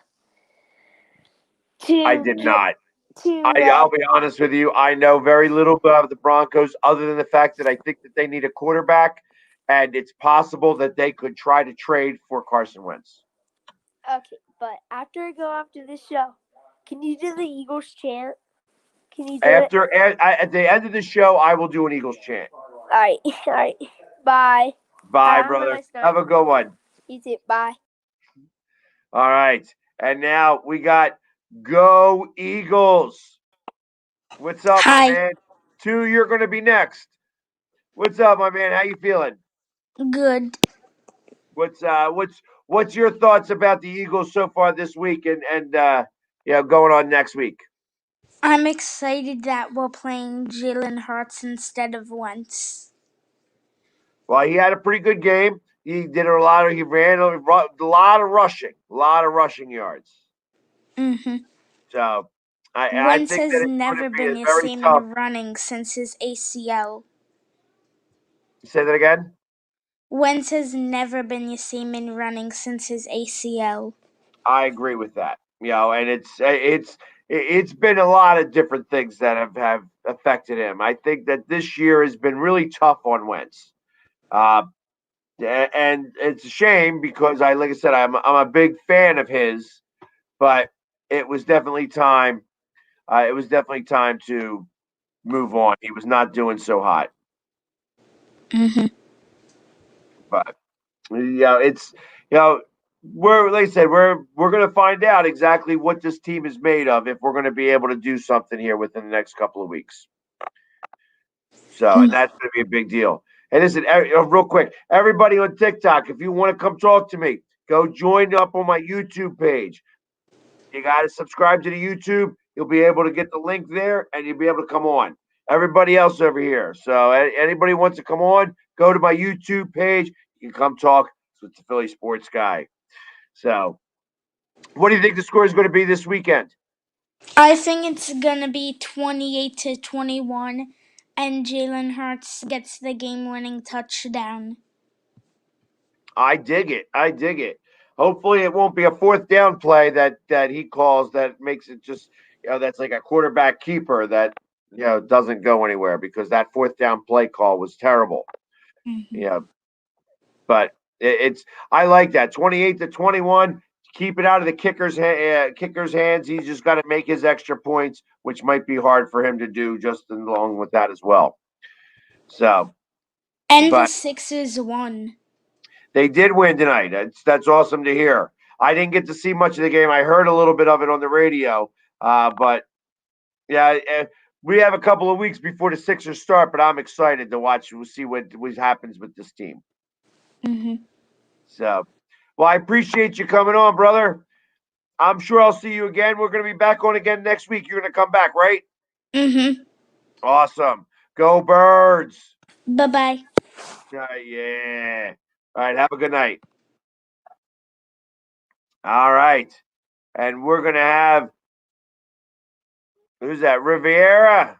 did not. To I'll be honest with you. I know very little about the Broncos, other than the fact that I think that they need a quarterback, and it's possible that they could try to trade for Carson Wentz. Okay, but after this show, can you do the Eagles chant? Can you do it? At the end of the show, I will do an Eagles chant. All right, all right. Bye. Bye, Have a brother. nice night. Have a good one. You too. Bye. All right, and now we got Go Eagles. What's up, Hi. my man? 2, you're going to be next. What's up, my man? How you feeling? Good. What's your thoughts about the Eagles so far this week and going on next week? I'm excited that we're playing Jalen Hurts instead of Wentz. Well, he had a pretty good game. He ran a lot of rushing yards. Mm-hmm. So I Wentz think has that it's going never to be been a the very same tough. in running since his ACL. Say that again. Wentz has never been the same in running since his ACL. I agree with that. And it's been a lot of different things that have affected him. I think that this year has been really tough on Wentz. And it's a shame because like I said, I'm a big fan of his, but it was definitely time. It was definitely time to move on. He was not doing so hot. Mm-hmm. But it's we're like I said, we're gonna find out exactly what this team is made of if we're gonna be able to do something here within the next couple of weeks. So, and that's gonna be a big deal. And listen, real quick, everybody on TikTok, if you want to come talk to me, go join up on my YouTube page. You got to subscribe to the YouTube. You'll be able to get the link there, and you'll be able to come on. Everybody else over here. So anybody wants to come on, go to my YouTube page. You can come talk with the Philly Sports Guy. So, what do you think the score is going to be this weekend? I think it's gonna be 28-21, and Jalen Hurts gets the game-winning touchdown. I dig it. I dig it. Hopefully, it won't be a fourth down play that he calls that makes it just that's like a quarterback keeper that doesn't go anywhere, because that fourth down play call was terrible. Mm-hmm. But it's I like that 28-21. Keep it out of the kicker's hands. He's just got to make his extra points, which might be hard for him to do just along with that as well. So, And but the Sixers won. they did win tonight. That's awesome to hear. I didn't get to see much of the game. I heard a little bit of it on the radio, but yeah, we have a couple of weeks before the Sixers start. But I'm excited to watch. We'll see what happens with this team. Mm-hmm. So, well, I appreciate you coming on, brother. I'm sure I'll see you again. We're going to be back on again next week. You're going to come back, right? Mm-hmm. Awesome. Go Birds. Bye-bye. Yeah. All right. Have a good night. All right. And we're going to have, who's that? Rivera.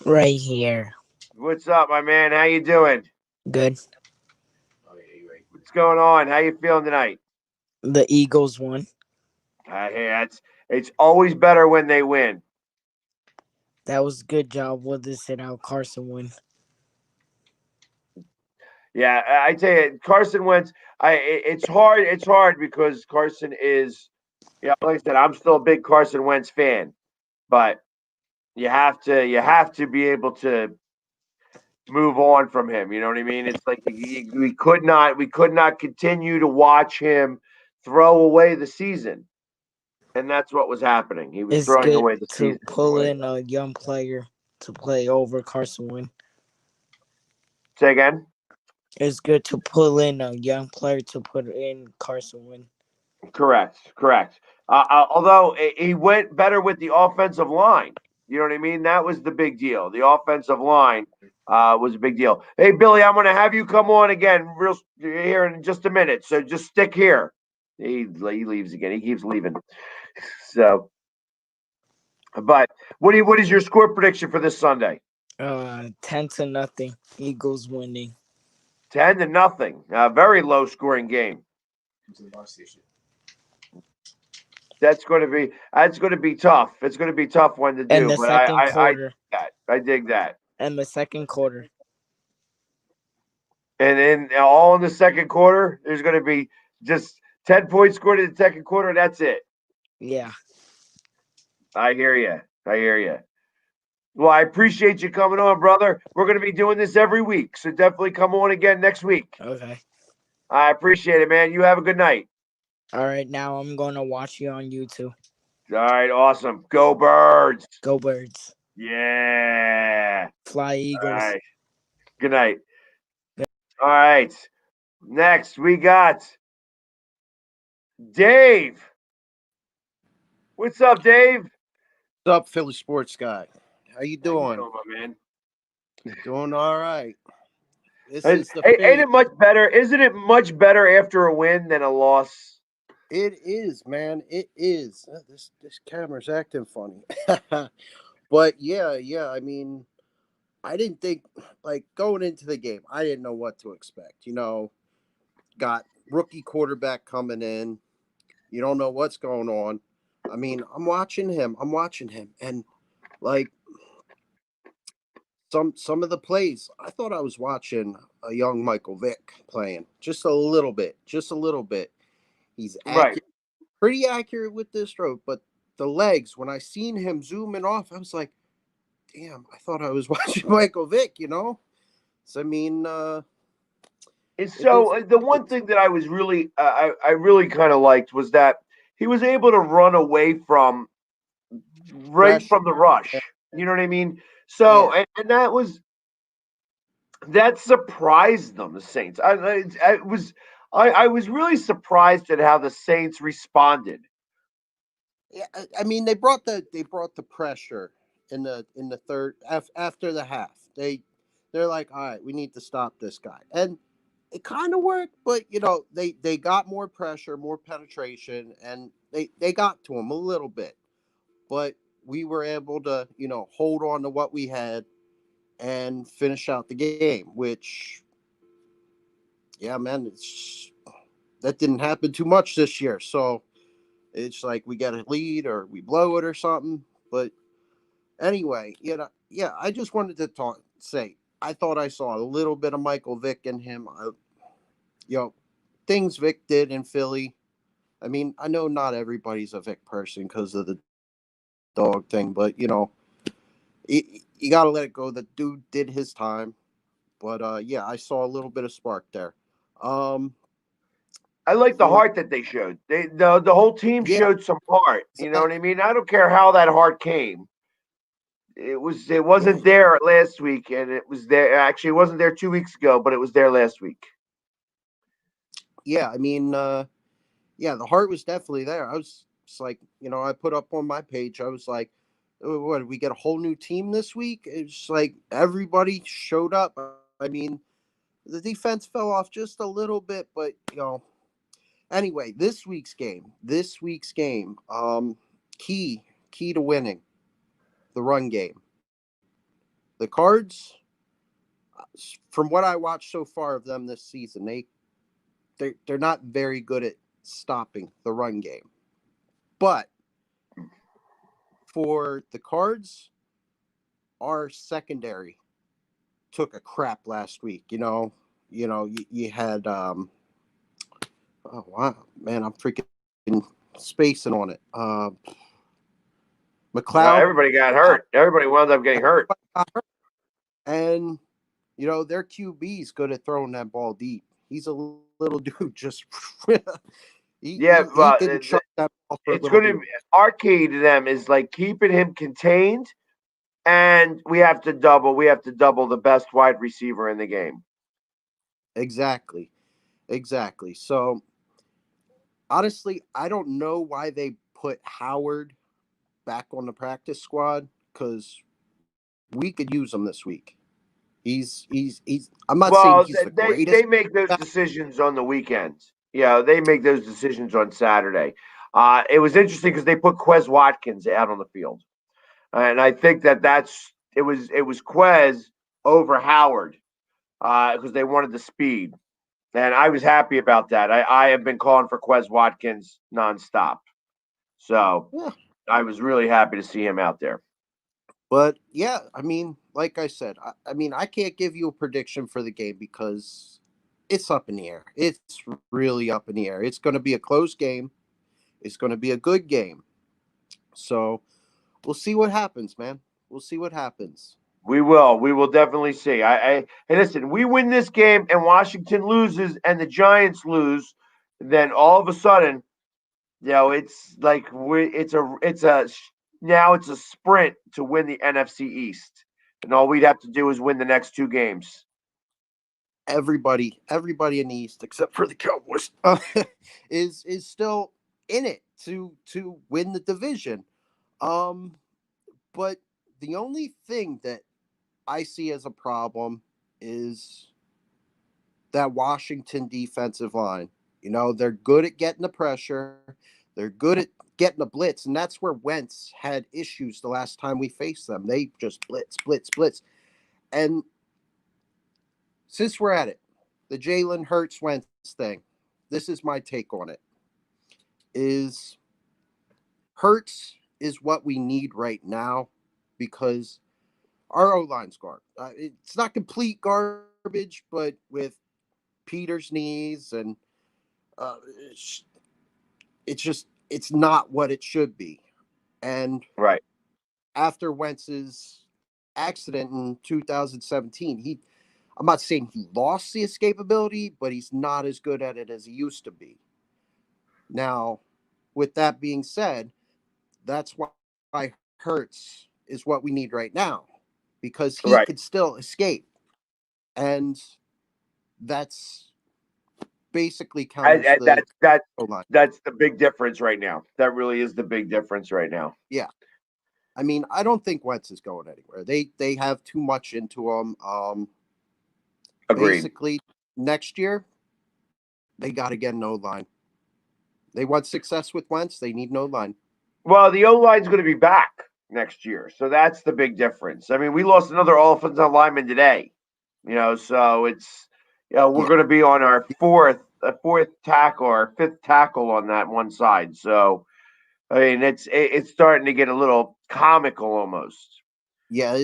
Right here. What's up, my man? How you doing? Good. What's going on? How you feeling tonight? The Eagles won. Hey, it's always better when they win. That was a good job with this and how Carson win. Yeah, I tell you, Carson Wentz. It's hard. It's hard because Carson is, like I said, I'm still a big Carson Wentz fan, but you have to be able to move on from him. You know what I mean? It's like we could not continue to watch him throw away the season. and that's what was happening. He was It's throwing good away the to season. pull in a young player to play over Carson Wentz. Say again? It's good to pull in a young player to put in Carson Wentz. Correct. Although he went better with the offensive line. You know what I mean? That was the big deal. The offensive line was a big deal. Hey, Billy, I'm going to have you come on again real here in just a minute. So just stick here. He leaves again. He keeps leaving. So, but what is your score prediction for this Sunday? 10-0. Eagles winning. 10-0. Very low scoring game. That's going to be tough. It's going to be tough one to do. And the But second quarter. I dig that. And the second quarter. And then all in the second quarter, there's going to be just 10 points scored in the second quarter. And that's it. Yeah. I hear you. Well, I appreciate you coming on, brother. We're going to be doing this every week. So definitely come on again next week. Okay. I appreciate it, man. You have a good night. All right. Now I'm going to watch you on YouTube. All right. Awesome. Go Birds. Go Birds. Yeah. Fly Eagles. All right. Good night. All right. Next, we got Dave. What's up, Dave? What's up, Philly sports guy? How you doing? My man? Doing all right. This Ain't is the it much better? Isn't it much better after a win than a loss? It is, man. It is. This camera's acting funny. But yeah. I mean, I didn't think, like, going into the game, I didn't know what to expect. Got rookie quarterback coming in. You don't know what's going on. I mean, I'm watching him, and like some of the plays, I thought I was watching a young Michael Vick playing just a little bit. He's Right. pretty accurate with this stroke, but the legs, when I seen him zooming off, I was like, damn, I thought I was watching Michael Vick, So I mean, the one thing that I was really, I really kind of liked was that he was able to run away from from the rush. You know what I mean? So, Yeah. and that surprised them, the Saints. I was really surprised at how the Saints responded. Yeah, I mean, they brought the pressure in the third after the half. They're like, all right, we need to stop this guy, and it kind of worked. But they got more pressure, more penetration, and they got to him a little bit. But we were able to hold on to what we had and finish out the game. Which, yeah, man, that didn't happen too much this year. So it's like we get a lead or we blow it or something. But anyway, I just wanted to say I thought I saw a little bit of Michael Vick in him. Things Vick did in Philly. I mean, I know not everybody's a Vick person because of the dog thing, but you got to let it go. The dude did his time. But I saw a little bit of spark there. I like the heart that they showed. The whole team showed some heart. You know what I mean? I don't care how that heart came. It wasn't there last week, and it was there. Actually, it wasn't there 2 weeks ago, but it was there last week. Yeah, I mean, the heart was definitely there. I was just like, I put up on my page. I was like, what, did we get a whole new team this week? It's like everybody showed up. I mean, the defense fell off just a little bit, but anyway, this week's game, key to winning the run game. The Cards, from what I watched so far of them this season, they're not very good at stopping the run game. But for the Cards, our secondary took a crap last week. You had oh wow, man, I'm freaking spacing on it. McLeod. Everybody got hurt. Everybody wound up getting hurt. And their QB's good at throwing that ball deep. He's a little dude, just he didn't chuck that for a It's little going to bit. be our key to them is like keeping him contained, and we have to double the best wide receiver in the game. Exactly. Exactly. So honestly, I don't know why they put Howard back on the practice squad because we could use him this week. He's. I'm not saying Well, he's the they greatest. make those decisions on the weekends. Yeah, they make those decisions on Saturday. It was interesting because they put Quez Watkins out on the field, and I think it was Quez over Howard because they wanted the speed, and I was happy about that. I have been calling for Quez Watkins nonstop, so Yeah. I was really happy to see him out there. But yeah, I mean, like I said, I mean, I can't give you a prediction for the game because it's up in the air. It's really up in the air. It's going to be a close game. It's going to be a good game. So we'll see what happens, man. We'll see what happens. We will. We will definitely see. Hey, listen. We win this game, and Washington loses, and the Giants lose. Then all of a sudden, it's like now it's a sprint to win the NFC East, and all we'd have to do is win the next two games. Everybody in the East except for the Cowboys is still in it to win the division. But the only thing that I see as a problem is that Washington defensive line. You know, they're good at getting the pressure. They're good at getting the blitz, and that's where Wentz had issues the last time we faced them. They just blitz, blitz, blitz. And since we're at it, the Jalen Hurts Wentz thing, this is my take on it. Is Hurts is what we need right now because our O line's garbage. It's not complete garbage, but with Peter's knees and uh, it's not what it should be. And Right. after Wentz's accident in 2017, I'm not saying he lost the escapability, but he's not as good at it as he used to be. Now, with that being said, that's why Hurts is what we need right now because he Right. could still escape. And that's basically counters And the O-line. that's the big difference right now. That really is the big difference right now. Yeah. I mean, I don't think Wentz is going anywhere. They have too much into him. Agreed. Basically, next year they got to get an O line. They want success with Wentz. They need no line. Well, the O line's going to be back next year, so that's the big difference. I mean, we lost another offensive lineman today, so it's we're Yeah. going to be on our fourth tackle or fifth tackle on that one side. So I mean, it's starting to get a little comical almost. Yeah,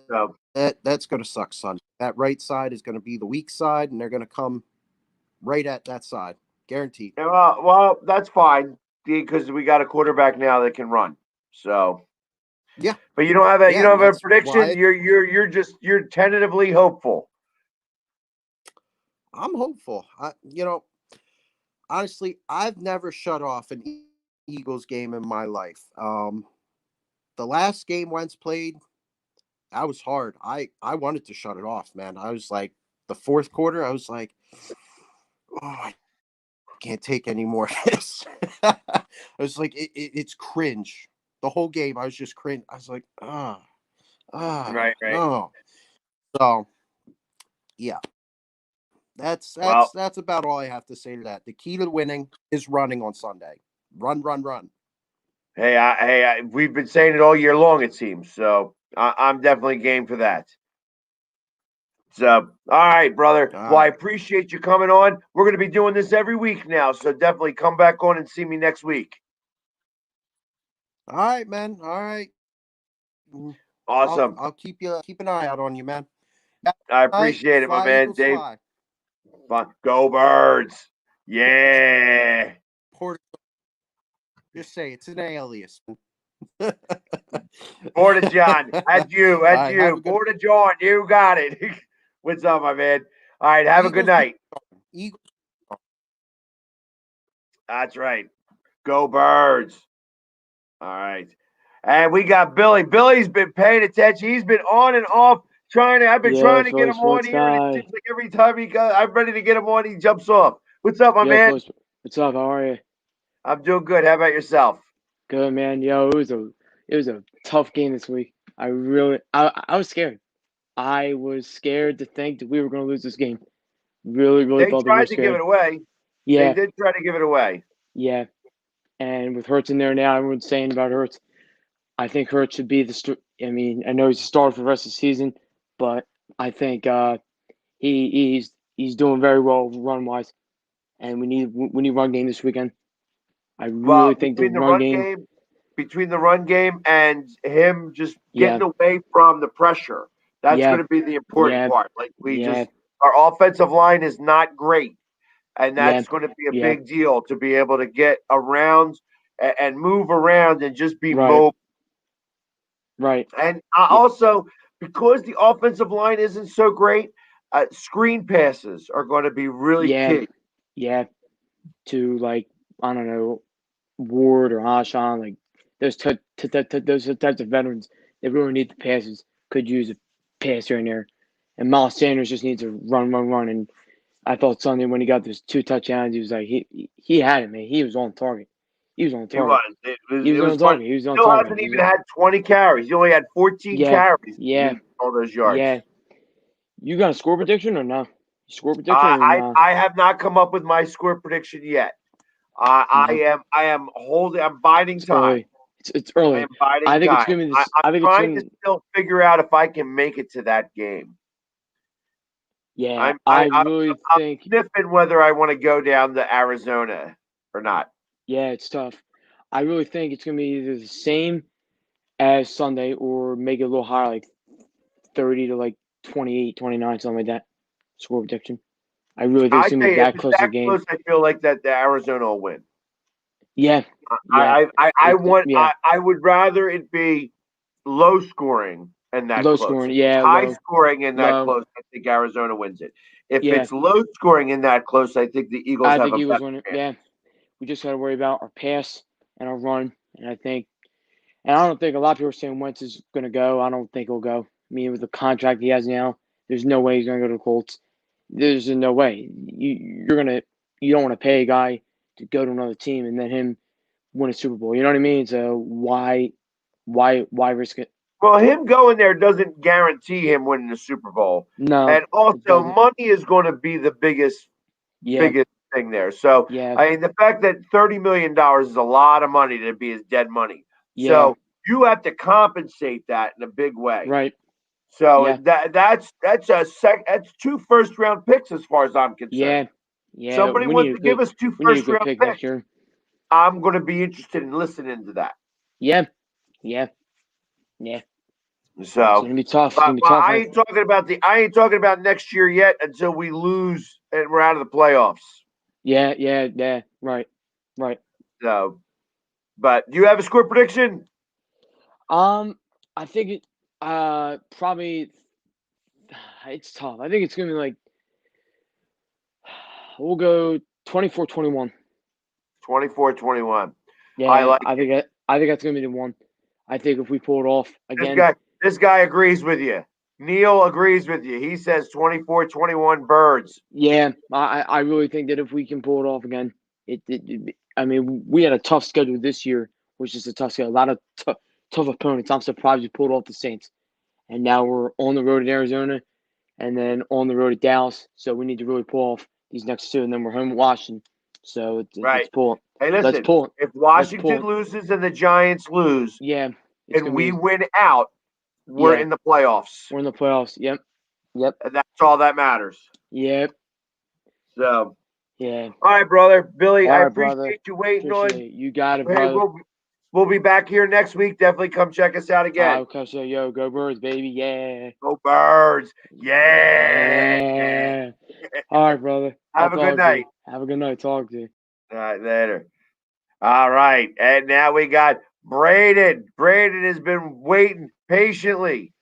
So that's going to suck, son. That right side is going to be the weak side, and they're going to come right at that side, guaranteed. well, that's fine because we got a quarterback now that can run. So Yeah, but you don't have a yeah, and that's prediction. why You're tentatively hopeful. I'm hopeful. Honestly, I've never shut off an Eagles game in my life. The last game Wentz played, that was hard. I wanted to shut it off, man. I was like, the fourth quarter, I was like, oh, I can't take any more of this. I was like, it's cringe. The whole game, I was just cringe. I was like, Right. no. So, yeah, that's Well, that's about all I have to say to that. The key to winning is running on Sunday. Run, run, run. we've been saying it all year long. It seems so. I'm definitely game for that. So, all right, brother. Well, I appreciate you coming on. We're going to be doing this every week now, so definitely come back on and see me next week. All right, man. All right. Awesome. I'll keep an eye out on you, man. I All right, appreciate it, my fly, man. Eagles, Dave. fly. Go Birds. Yeah. Just say it's an alias. Porta John. That's you. All right, have a good Porta John. You got it. What's up, my man? All right. Have a good night. Eagles. That's right. Go Birds. All right. And we got Billy. Billy's been paying attention. He's been on and off I've been Yeah, trying to get Philly him on sports here, and it guy. seems like every time I'm ready to get him on, he jumps off. What's up, my Yo, man? Philly, what's up? How are you? I'm doing good. How about yourself? Good, man. Yo, it was a tough game this week. I was scared. I was scared to think that we were going to lose this game. Really, really They thought that we were tried to give scared. it away. They Yeah, did try to give it away. yeah. And with Hurts in there now, everyone's saying about Hurts. I think Hurts should be I mean, I know he's a starter for the rest of the season, but I think he's doing very well run wise, and we need run game this weekend. I really Well, think the run game. between the run game and him just Yeah, getting away from the pressure, that's yeah, going to be the important yeah, part. Like yeah, our offensive line is not great, and yeah, that's going to be a yeah. big deal to be able to get around and move around and just be Right, mobile. right. And Yeah, also, because the offensive line isn't so great, screen passes are going to be really yeah, key. yeah. To like, I don't know, Ward or Ashawn, like those types of veterans, they really need the passes. Could use a pass here and there. And Miles Sanders just needs to run, run, run. And I thought Sunday when he got those 2 touchdowns, he was like he had it, man. He was on target. He was on He target. was. He was It was on fun. target. He was on Still target. hasn't even had 20 carries. He only had 14 Yeah, carries. yeah, All those yards. yeah. You got a score prediction or no? Score prediction or I no? I have not come up with my score prediction yet. No. I am holding. I'm biding It's time. early. It's I am early. I biding think it's time. gonna be this. I'm I think it's trying to gonna. still figure out if I can make it to that game. Yeah, I really I'm think. sniffing whether I want to go down to Arizona or not. Yeah, it's tough. I really think it's gonna be either the same as Sunday or make it a little higher, like 30 to like 28, 29, something like that. Score prediction. I really think I it's gonna tell be you, if that it's close to the that game. close, I feel like that the Arizona will win. Yeah, yeah. Yeah. I would rather it be low scoring and that Low close. scoring. If it's Yeah, high low, scoring and that low. close, I think Arizona wins it. If Yeah, it's low scoring and that close, I think the Eagles I have think a Eagles better win it. chance. Yeah, we just got to worry about our pass and our run, and I don't think a lot of people are saying Wentz is going to go. I don't think he'll go. I mean, with the contract he has now, there's no way he's going to go to the Colts. There's no way. You don't want to pay a guy to go to another team and then him win a Super Bowl. You know what I mean? So why risk it? Well, him going there doesn't guarantee him winning the Super Bowl. No, And it also, doesn't. money is going to be the Yeah, biggest thing there. So, yeah, I mean, the fact that $30 million is a lot of money to be his dead money. yeah. So, you have to compensate that in a big way. Right. So Yeah, that's 2 first-round picks as far as I'm concerned. yeah, yeah. Somebody wants to give us two We need a first good round pick next picks. year. I'm going to be interested in listening to that. Yeah, yeah, yeah. It's So, gonna be tough. It's but, gonna be but tough. I ain't talking about next year yet until we lose and we're out of the playoffs. Yeah, yeah, yeah. Right, right. So, but do you have a score prediction? I think it. Probably. It's tough. I think it's gonna be like. We'll go 24-21. 24-21. I Yeah, like I it. think I think that's gonna be the one. I think if we pull it off This again. guy this guy agrees with you. Neil agrees with you. He says 24-21 Birds. Yeah, I really think that if we can pull it off again, I mean, we had a tough schedule this year, which is a tough schedule. A lot of tough opponents. I'm surprised we pulled off the Saints, and now we're on the road in Arizona, and then on the road at Dallas. So we need to really pull off these next two, and then we're home at Washington. So let's Right. pull it. Hey, Let's listen, pull it. if Let's pull Washington it. loses and the Giants lose Yeah, it's and gonna we be. win out, we're Yeah, in the playoffs. we're in the playoffs. Yep, yep, And that's all that matters. yep. So, Yeah. all right, brother. Billy, All I right, brother. appreciate you waiting on. Appreciate it. You got it, Hey, brother. we'll be back here next week. Definitely come check us out again. I'll catch you. Yo, go Birds, baby. Yeah. Go Birds. Yeah. Yeah. All right, brother. Have a good night. Have a good night. Talk to you. All right, later. All right. And now we got Braden. Braden has been waiting patiently.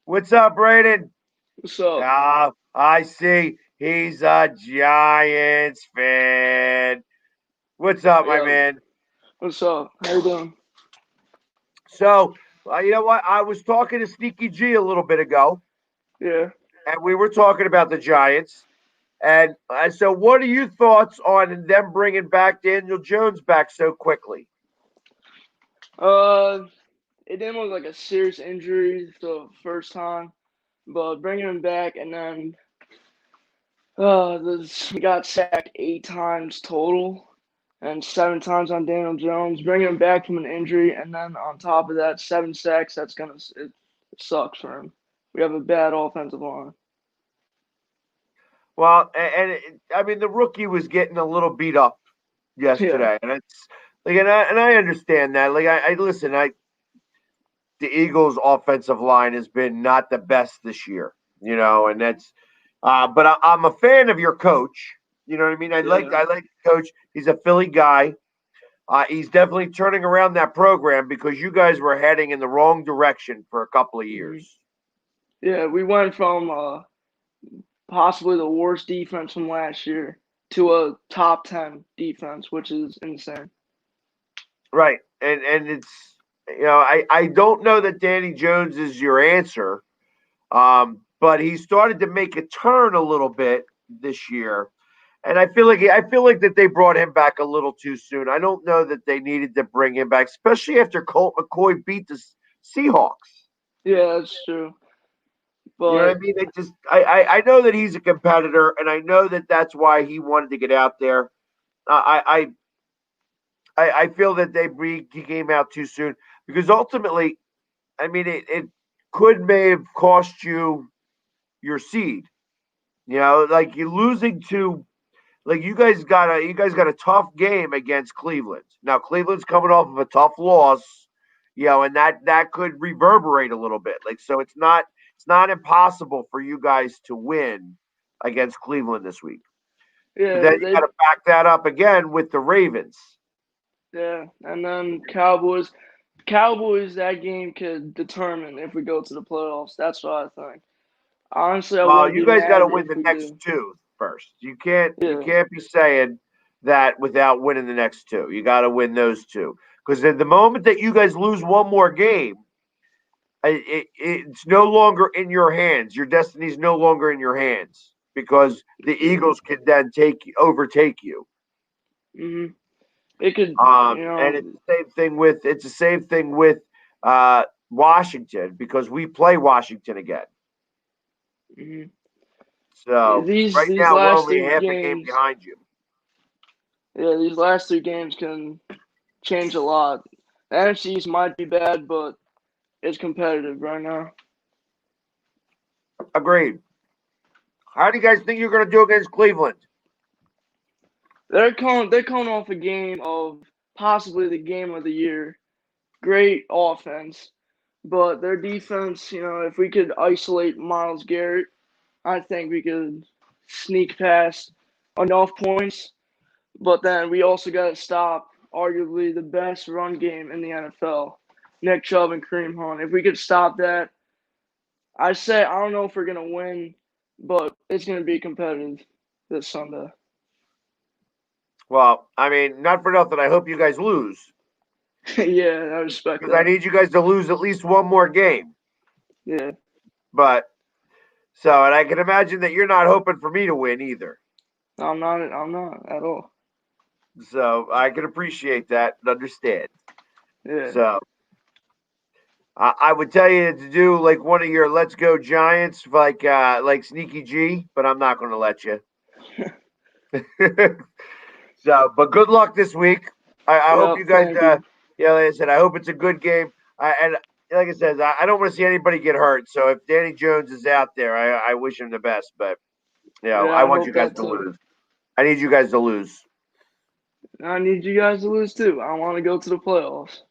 What's up, Braden? What's up? I see. He's a Giants fan. What's up, my Yeah, man? What's up? How you doing? So, you know what? I was talking to Sneaky G a little bit ago, Yeah. and we were talking about the Giants. And so, what are your thoughts on them bringing back Daniel Jones back so quickly? It didn't look like a serious injury the first time, but bringing him back and then he got sacked 8 times total and 7 times on Daniel Jones. Bringing him back from an injury and then on top of that 7 sacks. It sucks for him. We have a bad offensive line. Well, I mean, the rookie was getting a little beat up yesterday, and it's like, and I understand that. Like, I listen. The Eagles' offensive line has been not the best this year, and that's. But I'm a fan of your coach. You know what I mean? I like the coach. He's a Philly guy. He's definitely turning around that program because you guys were heading in the wrong direction for a couple of years. Yeah, we went from possibly the worst defense from last year to a top 10 defense, which is insane. Right. And it's, I don't know that Danny Jones is your answer, but he started to make a turn a little bit this year. And I feel like that they brought him back a little too soon. I don't know that they needed to bring him back, especially after Colt McCoy beat the Seahawks. Yeah, that's true. But you know what I mean? I know that he's a competitor, and I know that that's why he wanted to get out there. I feel that he came out too soon because ultimately, I mean, it may have cost you your seed. Like you're losing to. Like you guys got a tough game against Cleveland. Now Cleveland's coming off of a tough loss, and that could reverberate a little bit. Like so, it's not impossible for you guys to win against Cleveland this week. Yeah, but then you got to back that up again with the Ravens. Yeah, and then Cowboys. That game could determine if we go to the playoffs. That's what I think. Honestly, I wouldn't you be guys got to mad win if the we next do. two first. You can't be saying that without winning the next two. You got to win those two because at the moment that you guys lose one more game, it's no longer in your hands. Your destiny's no longer in your hands because the Eagles can then overtake you. Mm-hmm. It could, and it's the same thing with Washington because we play Washington again. Mm-hmm. So these now we're last only three half games, a game behind you. Yeah, these last 3 games can change a lot. The NFC East might be bad, but it's competitive right now. Agreed. How do you guys think you're going to do against Cleveland? They're coming off a game of possibly the game of the year. Great offense, but their defense, if we could isolate Myles Garrett, I think we could sneak past enough points. But then we also got to stop arguably the best run game in the NFL, Nick Chubb and Kareem Hunt. If we could stop that, I don't know if we're going to win, but it's going to be competitive this Sunday. Well, I mean, not for nothing. I hope you guys lose. Yeah, I respect that. Because I need you guys to lose at least one more game. Yeah. But and I can imagine that you're not hoping for me to win either. I'm not at all. So I can appreciate that and understand. Yeah. So I would tell you to do like one of your "Let's Go Giants" like Sneaky G, but I'm not going to let you. So, but good luck this week. I hope you guys. Like I said, I hope it's a good game. And like I said, I don't want to see anybody get hurt. So if Danny Jones is out there, I wish him the best. But I want you guys to lose. I need you guys to lose. I need you guys to lose too. I want to go to the playoffs.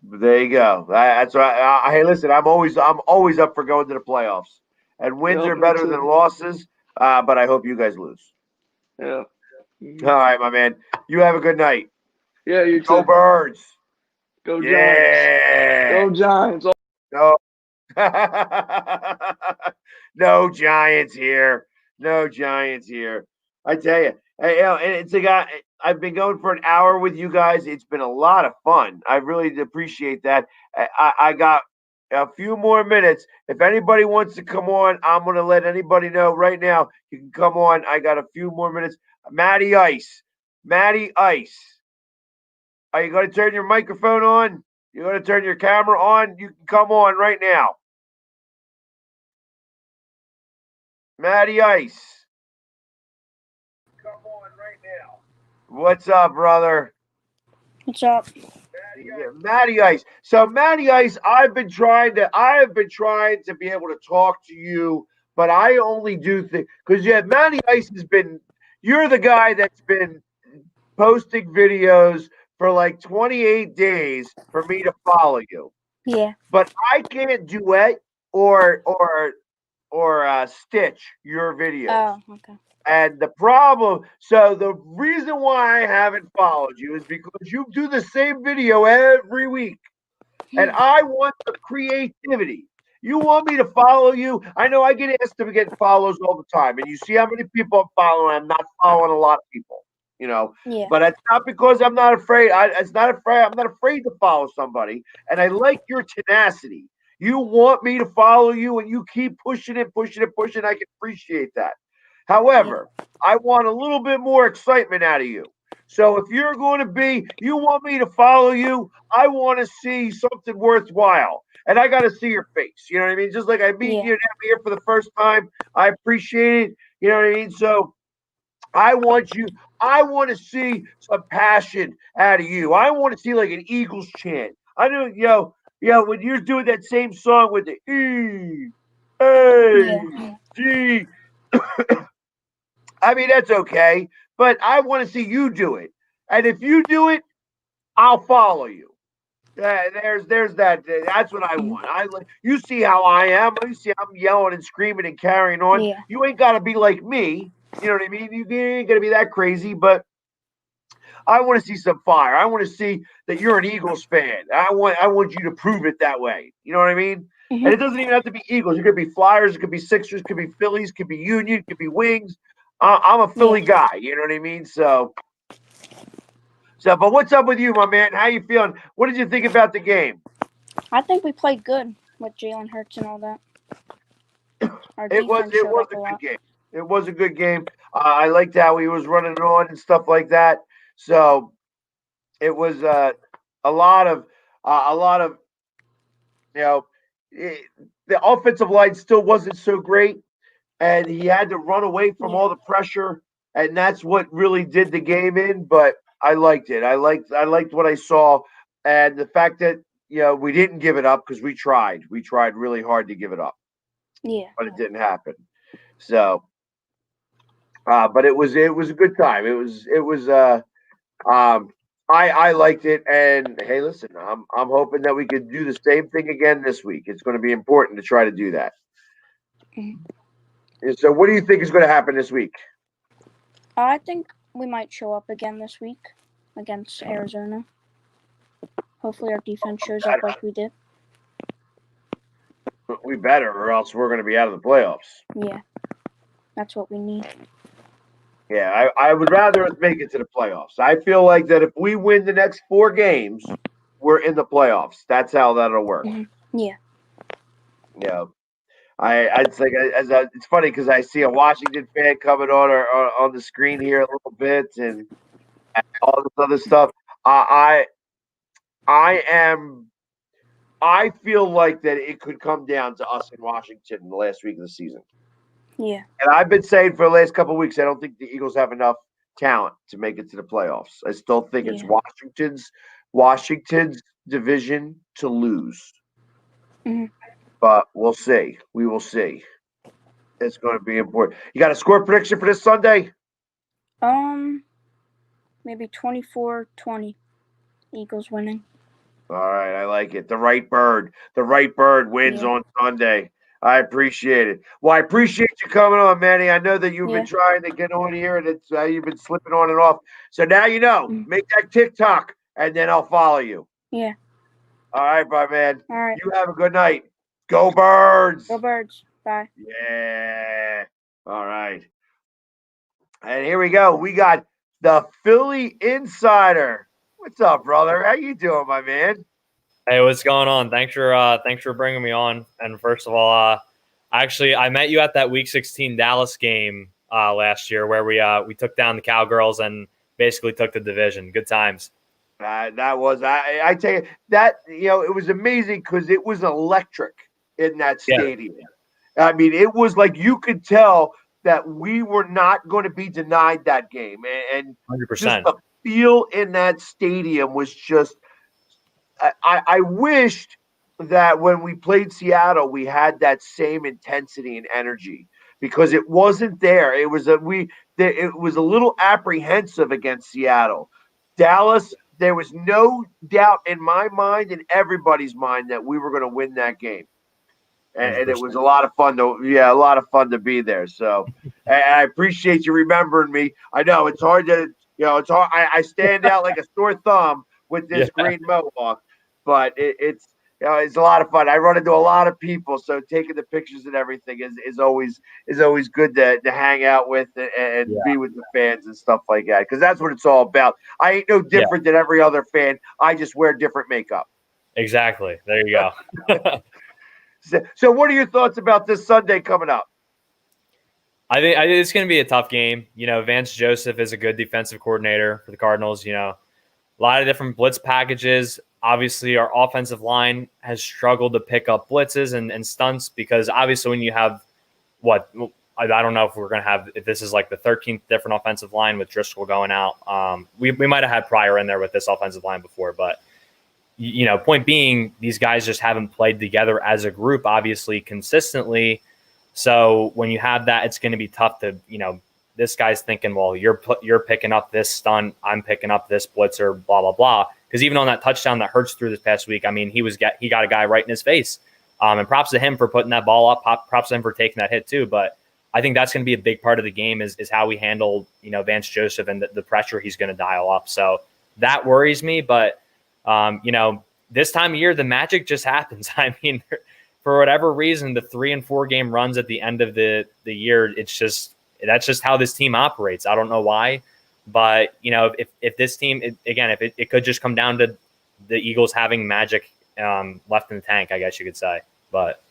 There you go. That's right. Hey, listen, I'm always up for going to the playoffs. And wins are better than losses. But I hope you guys lose. Yeah. Mm-hmm. All right, my man. You have a good night. Yeah, you too. Go Birds. Go Giants. Go Giants. No. No Giants here. No Giants here. I tell you, and it's a guy. I've been going for an hour with you guys. It's been a lot of fun. I really appreciate that. I got a few more minutes. If anybody wants to come on, I'm going to let anybody know right now. You can come on. I got a few more minutes. Matty Ice. Matty Ice. Are you going to turn your microphone on? You're going to turn your camera on? You can come on right now. Matty Ice. Come on right now. What's up, brother? What's up? Matty Ice. So Matty Ice, I have been trying to be able to talk to you, but I only do things because Matty Ice you're the guy that's been posting videos for like 28 days for me to follow you. Yeah. But I can't duet or stitch your videos. Oh, okay. And the reason why I haven't followed you is because you do the same video every week. And I want the creativity. You want me to follow you? I know I get asked to get follows all the time. And you see how many people I'm following. I'm not following a lot of people, Yeah. But it's not because I'm not afraid. I'm not afraid to follow somebody. And I like your tenacity. You want me to follow you and you keep pushing it. I can appreciate that. However, I want a little bit more excitement out of you. So if you want me to follow you, I want to see something worthwhile. And I got to see your face. You know what I mean? Just like I meet you here for the first time. I appreciate it. You know what I mean? So I want to see some passion out of you. I want to see like an Eagles chant. I know, when you're doing that same song with the E, A, G, I mean, that's okay, but I want to see you do it. And if you do it, I'll follow you. There's that. That's what I want. You see how I am. You see I'm yelling and screaming and carrying on. Yeah. You ain't got to be like me. You know what I mean? You ain't gonna be that crazy, but I want to see some fire. I want to see that you're an Eagles fan. I want you to prove it that way. You know what I mean? And it doesn't even have to be Eagles. It could be Flyers. It could be Sixers. It could be Phillies. It could be Union. It could be Wings. I'm a Philly guy. You know what I mean? So, but what's up with you, my man? How you feeling? What did you think about the game? I think we played good with Jalen Hurts and all that. Our It was defense showed up a a good lot. game. It was a good game. I liked how he was running on and stuff like that. So it was a lot of you know the offensive line still wasn't so great, and he had to run away from all the pressure, and that's what really did the game in. But I liked it. I liked what I saw, and the fact that we didn't give it up because we tried. We tried really hard to give it up. Yeah. But it didn't happen. So, but it was a good time. I liked it, and hey, listen, I'm hoping that we could do the same thing again this week. It's going to be important to try to do that. And so, what do you think is going to happen this week? I think we might show up again this week against Arizona. Hopefully our defense shows up like we did. We better, or else we're going to be out of the playoffs. Yeah. That's what we need. Yeah, I would rather us make it to the playoffs. I feel like that if we win the next 4 games, we're in the playoffs. That's how that'll work. Yeah. Yeah. It's like it's funny because I see a Washington fan coming on the screen here a little bit and all this other stuff. I feel like that it could come down to us in Washington in the last week of the season. Yeah. And I've been saying for the last couple of weeks, I don't think the Eagles have enough talent to make it to the playoffs. I still think it's Washington's division to lose. But we'll see. We will see. It's going to be important. You got a score prediction for this Sunday? Maybe 24-20. Eagles winning. All right, I like it. The right bird wins on Sunday. I appreciate it. Well, I appreciate you coming on, Manny. I know that you've been trying to get on here, and it's you've been slipping on and off. So now you know. Make that TikTok, and then I'll follow you. Yeah. All right, bye, man. All right. You have a good night. Go Birds. Go Birds. Bye. Yeah. All right. And here we go. We got the Philly Insider. What's up, brother? How you doing, my man? Hey, what's going on? Thanks for bringing me on. And first of all, actually, I met you at that Week 16 Dallas game last year where we took down the Cowgirls and basically took the division. Good times. That was I tell you that it was amazing because it was electric in that Yeah. stadium. I mean, it was like you could tell that we were not going to be denied that game, and 100%. just the feel in that stadium was just. I wished that when we played Seattle, we had that same intensity and energy because it wasn't there. It was it was a little apprehensive against Seattle. Dallas, there was no doubt in my mind and everybody's mind that we were going to win that game. And it was a lot of fun to be there. So I appreciate you remembering me. I know it's hard to, it's hard. I stand out like a sore thumb with this green mohawk, but it's a lot of fun. I run into a lot of people, so taking the pictures and everything is always good to hang out with and be with the fans and stuff like that, because that's what it's all about. I ain't no different than every other fan. I just wear different makeup. Exactly. There you go. So what are your thoughts about this Sunday coming up? I think it's going to be a tough game. Vance Joseph is a good defensive coordinator for the Cardinals. A lot of different blitz packages. Obviously, our offensive line has struggled to pick up blitzes and stunts because obviously when you have I don't know if this is like the 13th different offensive line with Driscoll going out. We might have had Pryor in there with this offensive line before, but point being, these guys just haven't played together as a group, obviously, consistently. So when you have that, it's going to be tough to, this guy's thinking, well, you're picking up this stunt, I'm picking up this blitzer, blah, blah, blah. Because even on that touchdown that Hurts threw this past week, I mean, he got a guy right in his face. And props to him for putting that ball up, props to him for taking that hit too. But I think that's going to be a big part of the game is how we handle, Vance Joseph and the pressure he's going to dial up. So that worries me, but this time of year, the magic just happens. I mean, for whatever reason, the 3 and 4 game runs at the end of the year, that's just how this team operates. I don't know why, but if this team, if it could just come down to the Eagles having magic left in the tank, I guess you could say. But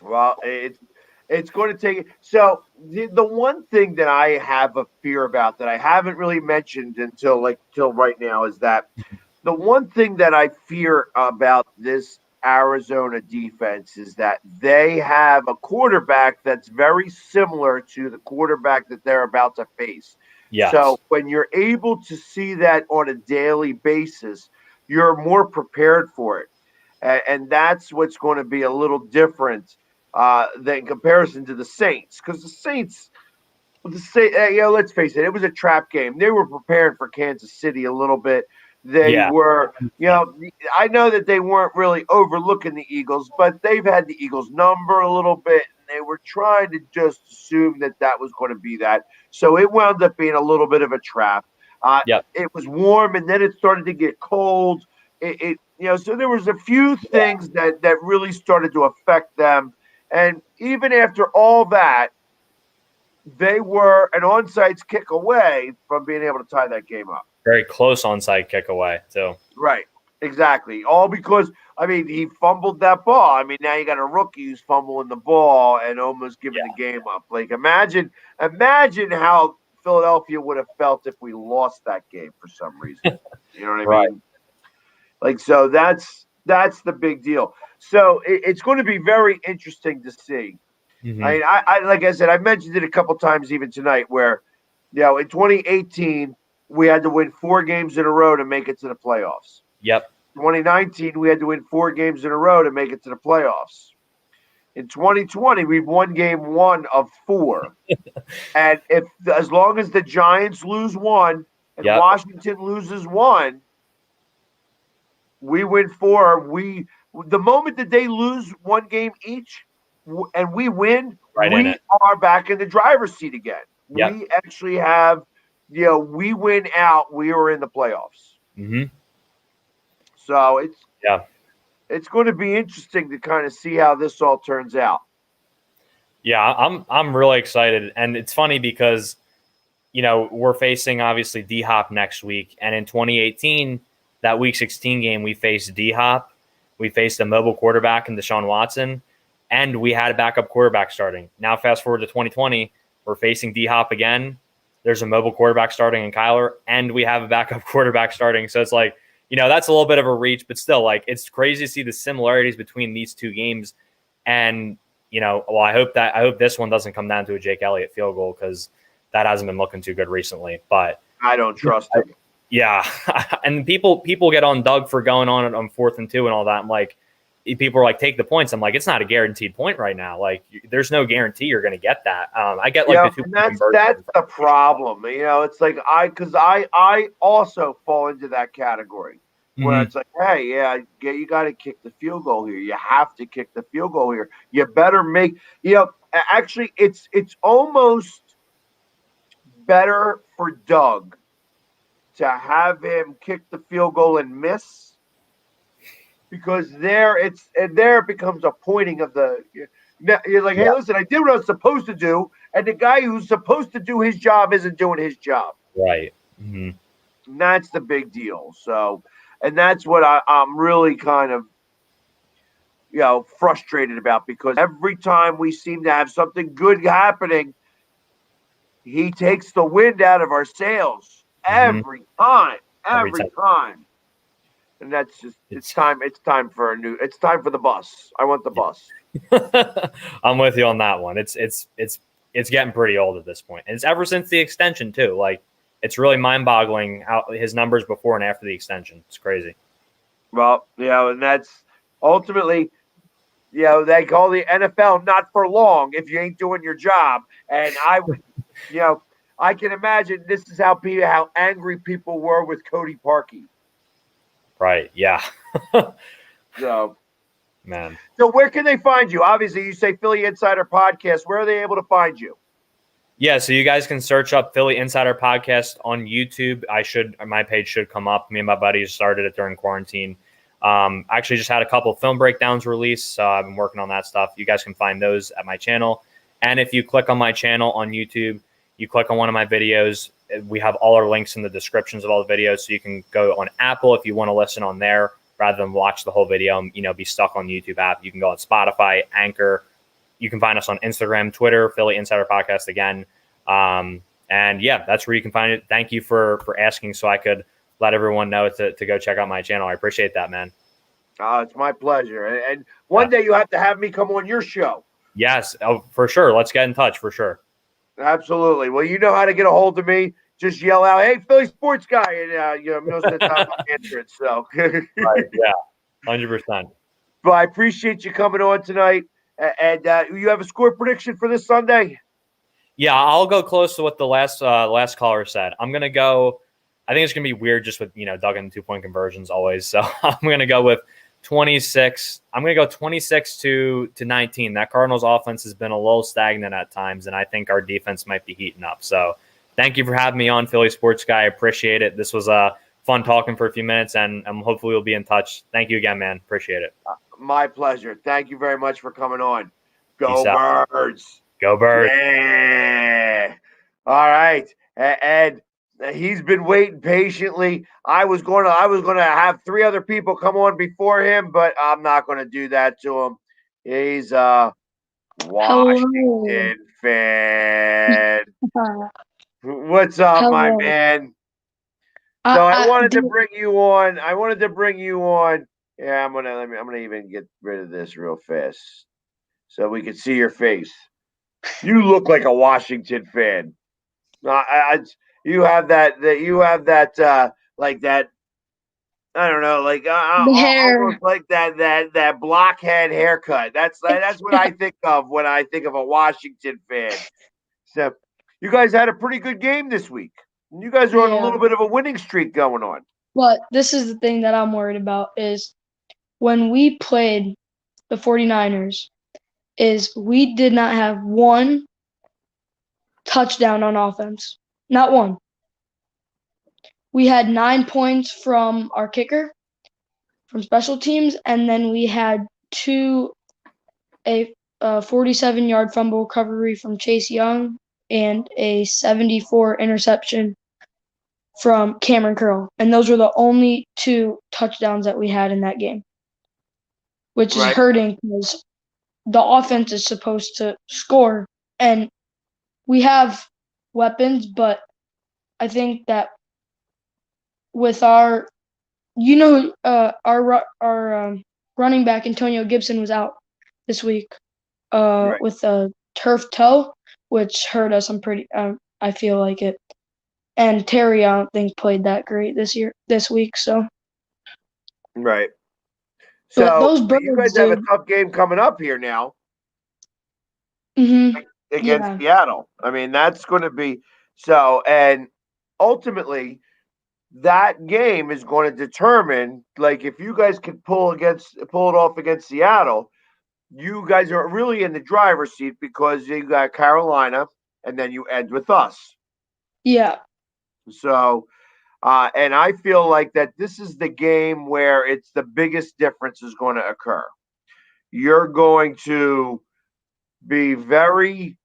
well, it's going to take. So the one thing that I have a fear about that I haven't really mentioned until right now is that. The one thing that I fear about this Arizona defense is that they have a quarterback that's very similar to the quarterback that they're about to face. Yes. So when you're able to see that on a daily basis, you're more prepared for it. And that's what's going to be a little different than in comparison to the Saints. Because the Saints, let's face it, it was a trap game. They were prepared for Kansas City a little bit. They were, I know that they weren't really overlooking the Eagles, but they've had the Eagles number a little bit, and they were trying to just assume that was going to be that. So it wound up being a little bit of a trap. It was warm, and then it started to get cold. So there was a few things that really started to affect them. And even after all that, they were an onside kick away from being able to tie that game up. Very close onside kick away, too. Right, exactly. All because, he fumbled that ball. Now you got a rookie who's fumbling the ball and almost giving the game up. Like, imagine how Philadelphia would have felt if we lost that game for some reason. You know what I mean? Like, so that's the big deal. So it's going to be very interesting to see. Mm-hmm. I like I said, I mentioned it a couple times even tonight where, in 2018, we had to win 4 games in a row to make it to the playoffs. Yep. 2019, we had to win 4 games in a row to make it to the playoffs. In 2020, we've won game 1 of 4. And as long as the Giants lose 1 and Washington loses 1, we win 4. The moment that they lose 1 game each and we win, we are back in the driver's seat again. Yep. We actually have, we win out, we are in the playoffs. Mm-hmm. So it's going to be interesting to kind of see how this all turns out. Yeah, I'm really excited, and it's funny because we're facing obviously D Hop next week. And in 2018, that week 16 game, we faced D Hop. We faced a mobile quarterback in Deshaun Watson, and we had a backup quarterback starting. Now, fast forward to 2020, we're facing D Hop again. There's a mobile quarterback starting in Kyler, and we have a backup quarterback starting. So it's like, that's a little bit of a reach, but still, like, it's crazy to see the similarities between these two games. And, I hope this one doesn't come down to a Jake Elliott field goal, because that hasn't been looking too good recently. But I don't trust him. Yeah. And people get on Doug for going on 4th and 2 and all that. I'm like, people are like, take the points. I'm like, it's not a guaranteed point right now. Like, there's no guarantee you're going to get that. I get like the 2 and that's the problem. It's like I also fall into that category where it's like, hey, you got to kick the field goal here. You have to kick the field goal here. You better make actually it's almost better for Doug to have him kick the field goal and miss, because there it becomes a pointing of the. You're like, hey, listen, I did what I was supposed to do, and the guy who's supposed to do his job isn't doing his job. Right. Mm-hmm. And that's the big deal. So, and that's what I'm really kind of, frustrated about, because every time we seem to have something good happening, he takes the wind out of our sails. Every time. And that's just it's time for the bus. I want the bus. I'm with you on that one. It's getting pretty old at this point. And it's ever since the extension too. Like, it's really mind-boggling how his numbers before and after the extension. It's crazy. Well, and that's ultimately, they call the NFL not for long if you ain't doing your job. And I would I can imagine this is how angry people were with Cody Parkey. Right. Yeah. So, man. So where can they find you? Obviously, you say Philly Insider Podcast. Where are they able to find you? Yeah, so you guys can search up Philly Insider Podcast on YouTube. My page should come up. Me and my buddies started it during quarantine. Actually just had a couple of film breakdowns released, so I've been working on that stuff. You guys can find those at my channel. And if you click on my channel on YouTube, you click on one of my videos, we have all our links in the descriptions of all the videos, so you can go on Apple if you want to listen on there rather than watch the whole video and be stuck on the YouTube app. You can go on Spotify, Anchor. You can find us on Instagram, Twitter, Philly Insider Podcast again. And that's where you can find it. Thank you for asking, so I could let everyone know to go check out my channel. I appreciate that, man. It's my pleasure. And one day you have to have me come on your show. Yes, for sure. Let's get in touch for sure. Absolutely. Well, you know how to get a hold of me. Just yell out, "Hey, Philly Sports Guy," and most of the time I'll answer it. So, right, yeah, 100%. But I appreciate you coming on tonight. And you have a score prediction for this Sunday? Yeah, I'll go close to what the last caller said. I'm gonna go. I think it's gonna be weird just with Doug and 2-point conversions always. So I'm gonna go with 26. I'm going to go 26 to 19. That Cardinals offense has been a little stagnant at times, and I think our defense might be heating up. So thank you for having me on, Philly Sports Guy. I appreciate it. This was fun talking for a few minutes, and hopefully we'll be in touch. Thank you again, man. Appreciate it. My pleasure. Thank you very much for coming on. Go Birds. Go Birds. Yeah. All right. And he's been waiting patiently. I was going to have 3 other people come on before him, but I'm not going to do that to him. He's a Washington fan. What's up, my man? So I wanted to bring you on. Yeah, I'm gonna even get rid of this real fast so we can see your face. You look like a Washington fan. You have that like that. I don't know, like almost like that blockhead haircut. That's what I think of when I think of a Washington fan. So you guys had a pretty good game this week. You guys are on a little bit of a winning streak going on. But this is the thing that I'm worried about is when we played the 49ers, is we did not have one touchdown on offense. Not one. We had 9 points from our kicker, from special teams, and then we had a 47-yard fumble recovery from Chase Young, and a 74 interception from Cameron Curl. And those were the only 2 touchdowns that we had in that game, which is Right. hurting because the offense is supposed to score. And we have weapons, but I think that with our, our running back Antonio Gibson was out this week Right. with a turf toe, which hurt us. I feel like it. And Terry, I don't think played that great this week. So, Right. but So those you birds, guys have a dude. tough game coming up here now Mm-hmm. against Yeah. Seattle. I mean, that's going to be so. And ultimately, that game is going to determine, like, if you guys can pull it off against Seattle, you guys are really in the driver's seat because you got Carolina, and then you end with us. Yeah. So, and I feel like that this is the game where it's the biggest difference is going to occur. You're going to be very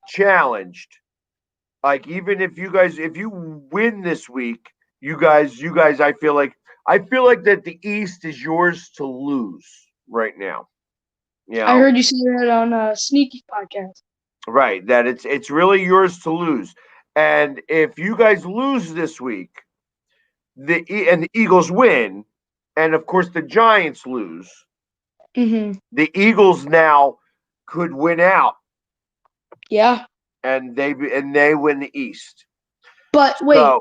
challenged. Like, even if you win this week, you guys, I feel like that the East is yours to lose right now. You I know, heard you say that on a Sneaky podcast. right? That it's really yours to lose. And if you guys lose this week, the Eagles win, and of course the Giants lose, Mm-hmm. the Eagles now could win out, Yeah. and they win the East. But wait, So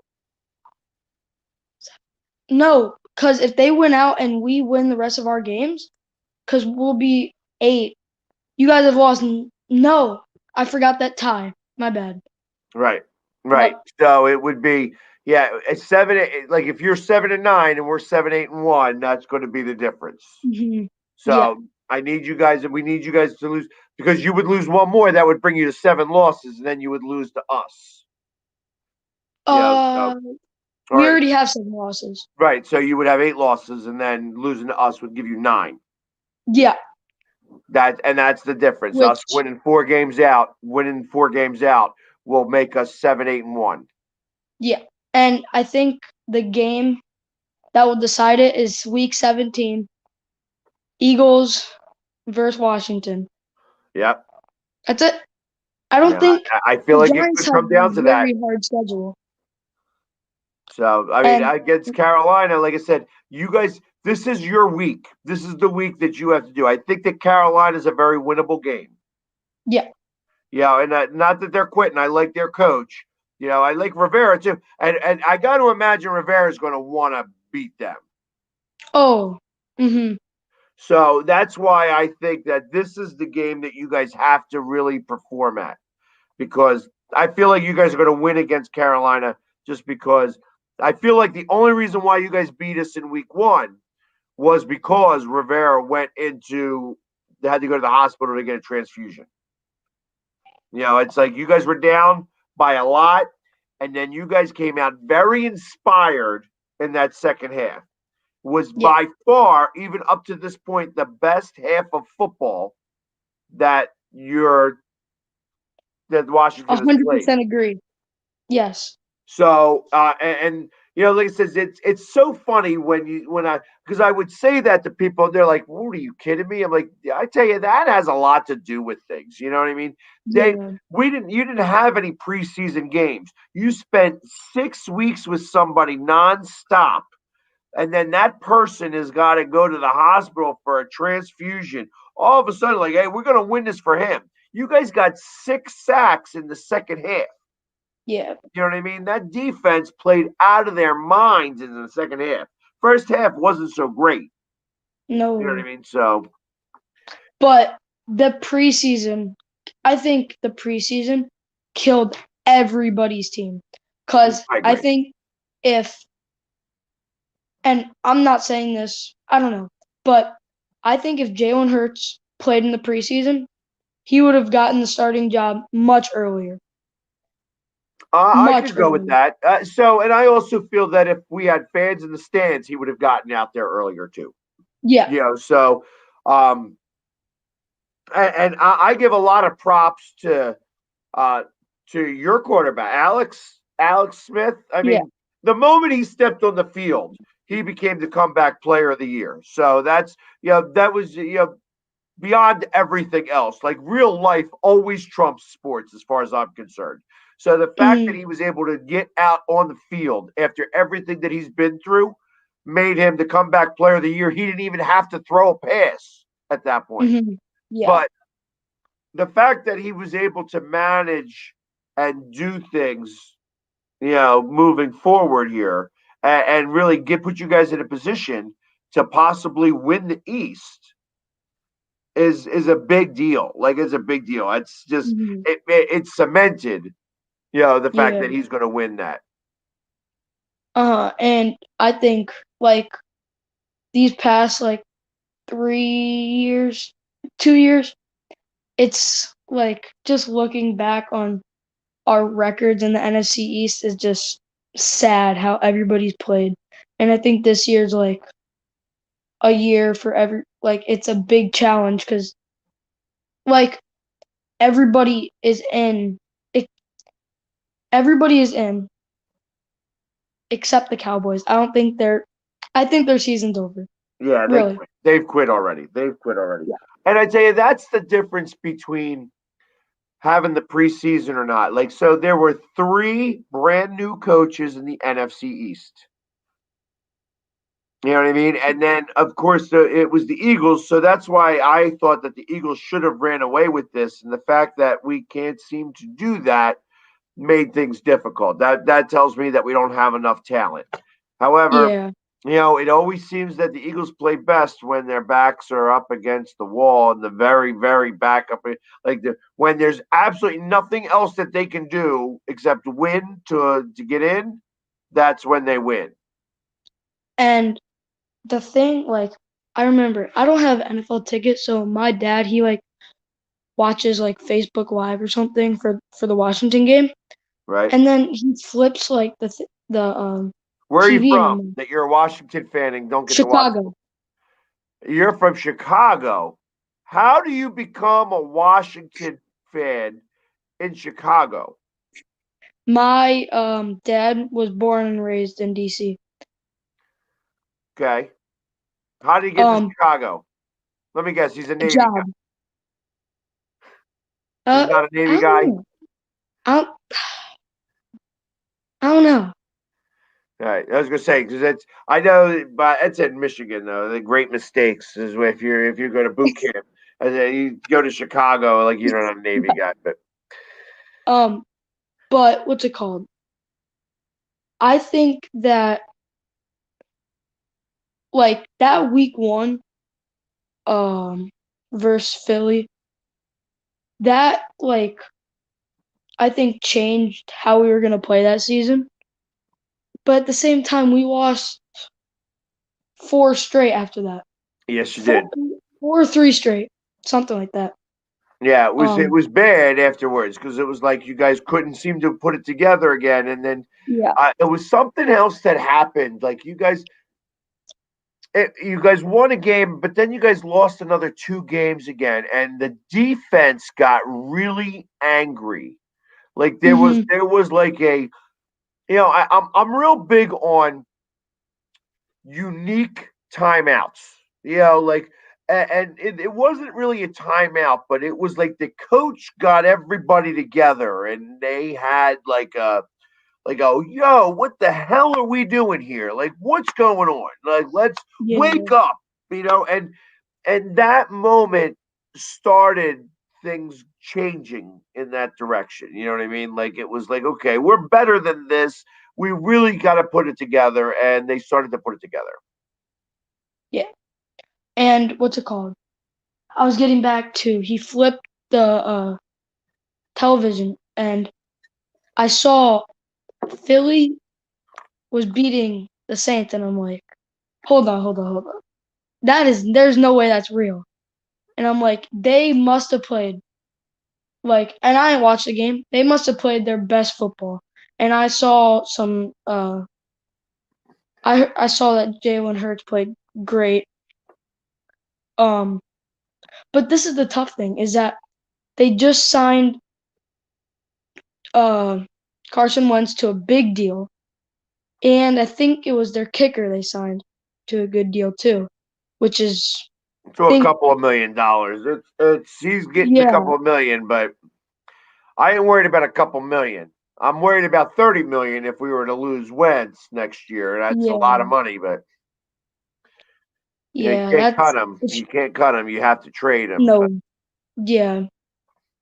no, because if they win out and we win the rest of our games, because we'll be 8. You guys have lost. No, I forgot that tie. My bad. right. Yep. So it would be, yeah, it's 7. Like, if you're 7-9 and we're 7-8-1, that's going to be the difference. Mm-hmm. Yeah. So we need you guys to lose, because you would lose one more. That would bring you to 7 losses, and then you would lose to us. So, We or already have 7 losses. right. So you would have 8 losses, and then losing to us would give you 9. Yeah. That's the difference. Which, Us winning 4 games out will make us 7-8-1. yeah. And I think the game that will decide it is week 17, Eagles versus Washington. Yep. That's it. I don't Yeah. think I feel the like it Giants could have come down a to that. very hard schedule. So, I mean, And against Carolina, like I said, you guys, this is your week. This is the week that you have to do. I think that Carolina is a very winnable game. yeah. Yeah, and not that they're quitting. I like their coach. I like Rivera too, and I got to imagine Rivera is going to want to beat them. Oh. Mm-hmm. So that's why I think that this is the game that you guys have to really perform at, because I feel like you guys are going to win against Carolina, just because I feel like the only reason why you guys beat us in week 1 was because Rivera had to go to the hospital to get a transfusion. It's like you guys were down by a lot, and then you guys came out very inspired in that second half. Was by far, even up to this point, the best half of football that Washington has played. 100% agree. Yes. So, and like I said, it's so funny because I would say that to people, and they're like, "What, are you kidding me?" I'm like, yeah, I tell you, that has a lot to do with things. You know what I mean? Yeah. You didn't have any preseason games. You spent 6 weeks with somebody nonstop, and then that person has got to go to the hospital for a transfusion. All of a sudden, like, hey, we're going to win this for him. You guys got 6 sacks in the second half. Yeah. You know what I mean? That defense played out of their minds in the second half. First half wasn't so great. No. You know what I mean? So, but the preseason, I think the preseason killed everybody's team. Because I think and I'm not saying this, I don't know, but I think if Jalen Hurts played in the preseason, he would have gotten the starting job much earlier. I could go with that. And I also feel that if we had fans in the stands, he would have gotten out there earlier too. Yeah. So, and I give a lot of props to uh, to your quarterback, Alex Smith. I Yeah. mean, the moment he stepped on the field, he became the comeback player of the year. So that's that was beyond everything else. Like real life always trumps sports as far as I'm concerned. So the fact that Mhm. he was able to get out on the field after everything that he's been through made him the comeback player of the year. He didn't even have to throw a pass at that point. Mhm. Yeah. But the fact that he was able to manage and do things, moving forward here and really put you guys in a position to possibly win the East is a big deal. Like it's a big deal. It's just Mhm. it's cemented, the fact Yeah. that he's going to win that. And I think like these past like 3 years, 2 years, it's like just looking back on our records in the NFC East is just sad how everybody's played. And I think this year's like a year for it's a big challenge because like everybody is in it, everybody is in except the Cowboys. I think their season's over. Yeah, they Really. quit. They've quit already. They've quit already. Yeah. And I tell you, that's the difference between having the preseason or not. Like, so there were three brand new coaches in the NFC East. You know what I mean? And then, of course, it was the Eagles. So that's why I thought that the Eagles should have ran away with this. And the fact that we can't seem to do that made things difficult. That tells me that we don't have enough talent. However, Yeah. it always seems that the Eagles play best when their backs are up against the wall and the very, very back up, when there's absolutely nothing else that they can do except win to get in. That's when they win. And the thing, like, I remember I don't have NFL tickets, so my dad he like watches like Facebook Live or something for the Washington game, Right? and then he flips like the Where are you TV, and from? I'm like, That you're a Washington fan and don't get to watch. Chicago. You're from Chicago. How do you become a Washington fan in Chicago? My dad was born and raised in DC. Okay. How did he get to Chicago? Let me guess. He's a Navy guy. Job. He's not a Navy I guy. don't know. I don't know. All right, I was gonna say because it's I know, but it's in Michigan though. The great mistakes is if you go to boot camp, and then you go to Chicago, like you're not a Navy guy, but But what's it called? I think that like that week one, versus Philly, that like I think changed how we were gonna play that season. But at the same time, we lost four straight after that. yes, you Four, did. 4 or 3 straight, something like that. Yeah, it Um, was bad afterwards because it was like you guys couldn't seem to put it together again, and then yeah, it was something else that happened. Like you guys won a game, but then you guys lost another 2 games again, and the defense got really angry. Like hmm there was like I'm real big on unique timeouts. Like and it wasn't really a timeout, but it was like the coach got everybody together and they had yo, what the hell are we doing here? Like what's going on? Like let's yeah, wake up, and that moment started things changing in that direction. You know what I mean? Like it was like, okay, we're better than this. We really got to put it together, and they started to put it together. yeah. And what's it called? I was getting back to he flipped the television, and I saw Philly was beating the Saints, and I'm like, hold on. There's no way that's real. And I'm like, they must have played and I didn't watch the game. They must have played their best football. And I saw some I saw that Jalen Hurts played great. Um, but this is the tough thing is that they just signed Carson Wentz to a big deal, and I think it was their kicker they signed to a good deal too, which is To a think couple of $1 million. He's getting a yeah, couple of million, but I ain't worried about a couple million. I'm worried about 30 million if we were to lose Wentz next year. That's a lot of yeah, money, but you yeah. can't cut him. It's You can't cut him. You have to trade him. no, yeah.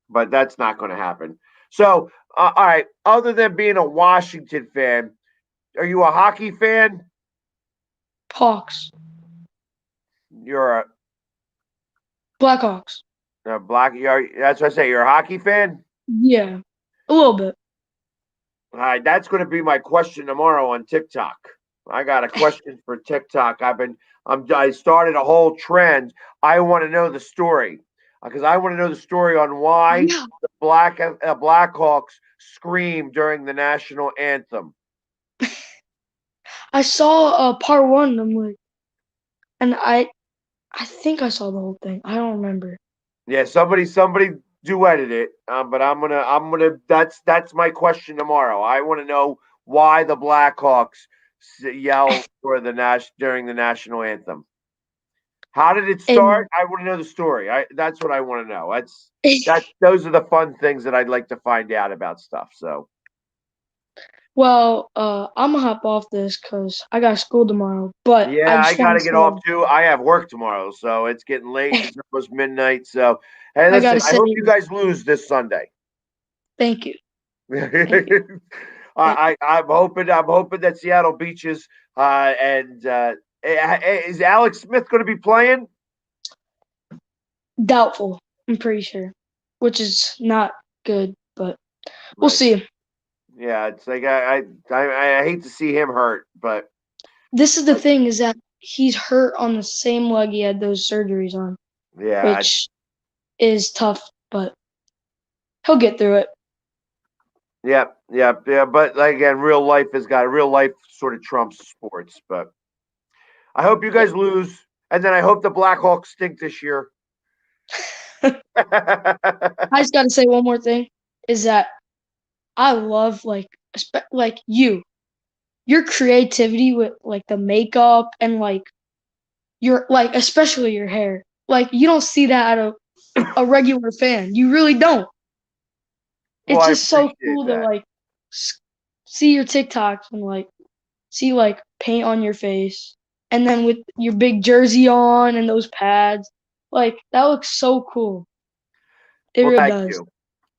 But that's not going to happen. So, all right. Other than being a Washington fan, are you a hockey fan? Hawks, You're Blackhawks. a black. That's what I say. You're a hockey fan. Yeah, a little bit. All right. That's going to be my question tomorrow on TikTok. I got a question for TikTok. I started a whole trend. I want to know the story because I want to know the story on why Yeah, the Blackhawks scream during the national anthem. I saw part one. I'm like, and I think I saw the whole thing. I don't remember. Yeah, somebody duetted it. But I'm gonna. That's my question tomorrow. I want to know why the Blackhawks yell for during the national anthem. How did it And start? I want to know the story. That's what I want to know. Those are the fun things that I'd like to find out about stuff. So well, I'm gonna hop off this because I got school tomorrow. But I yeah, I just want gotta to get off say, too. I have work tomorrow, so it's getting late. It's almost midnight. So hey, I listen, gotta I say hope you guys lose this Sunday. thank you, thank you. Thank I'm hoping that Seattle beaches and is Alex Smith going to be playing? Doubtful. I'm pretty sure, which is not good, but we'll Right. see. Yeah, it's like I hate to see him hurt, but This is the thing is that he's hurt on the same leg he had those surgeries on, yeah, which is tough, but he'll get through it. yeah. But like, again, real life sort of trumps sports. But I hope you Yeah. guys lose, and then I hope the Blackhawks stink this year. I just gotta say one more thing is that I love like your creativity with like the makeup and like your like especially your hair. Like you don't see that out of a regular fan. You really don't. Well, It's I just so appreciate cool to that. like see your TikToks and like see like paint on your face and then with your big jersey on and those pads. Like that looks so cool. It Well, really thank does. you.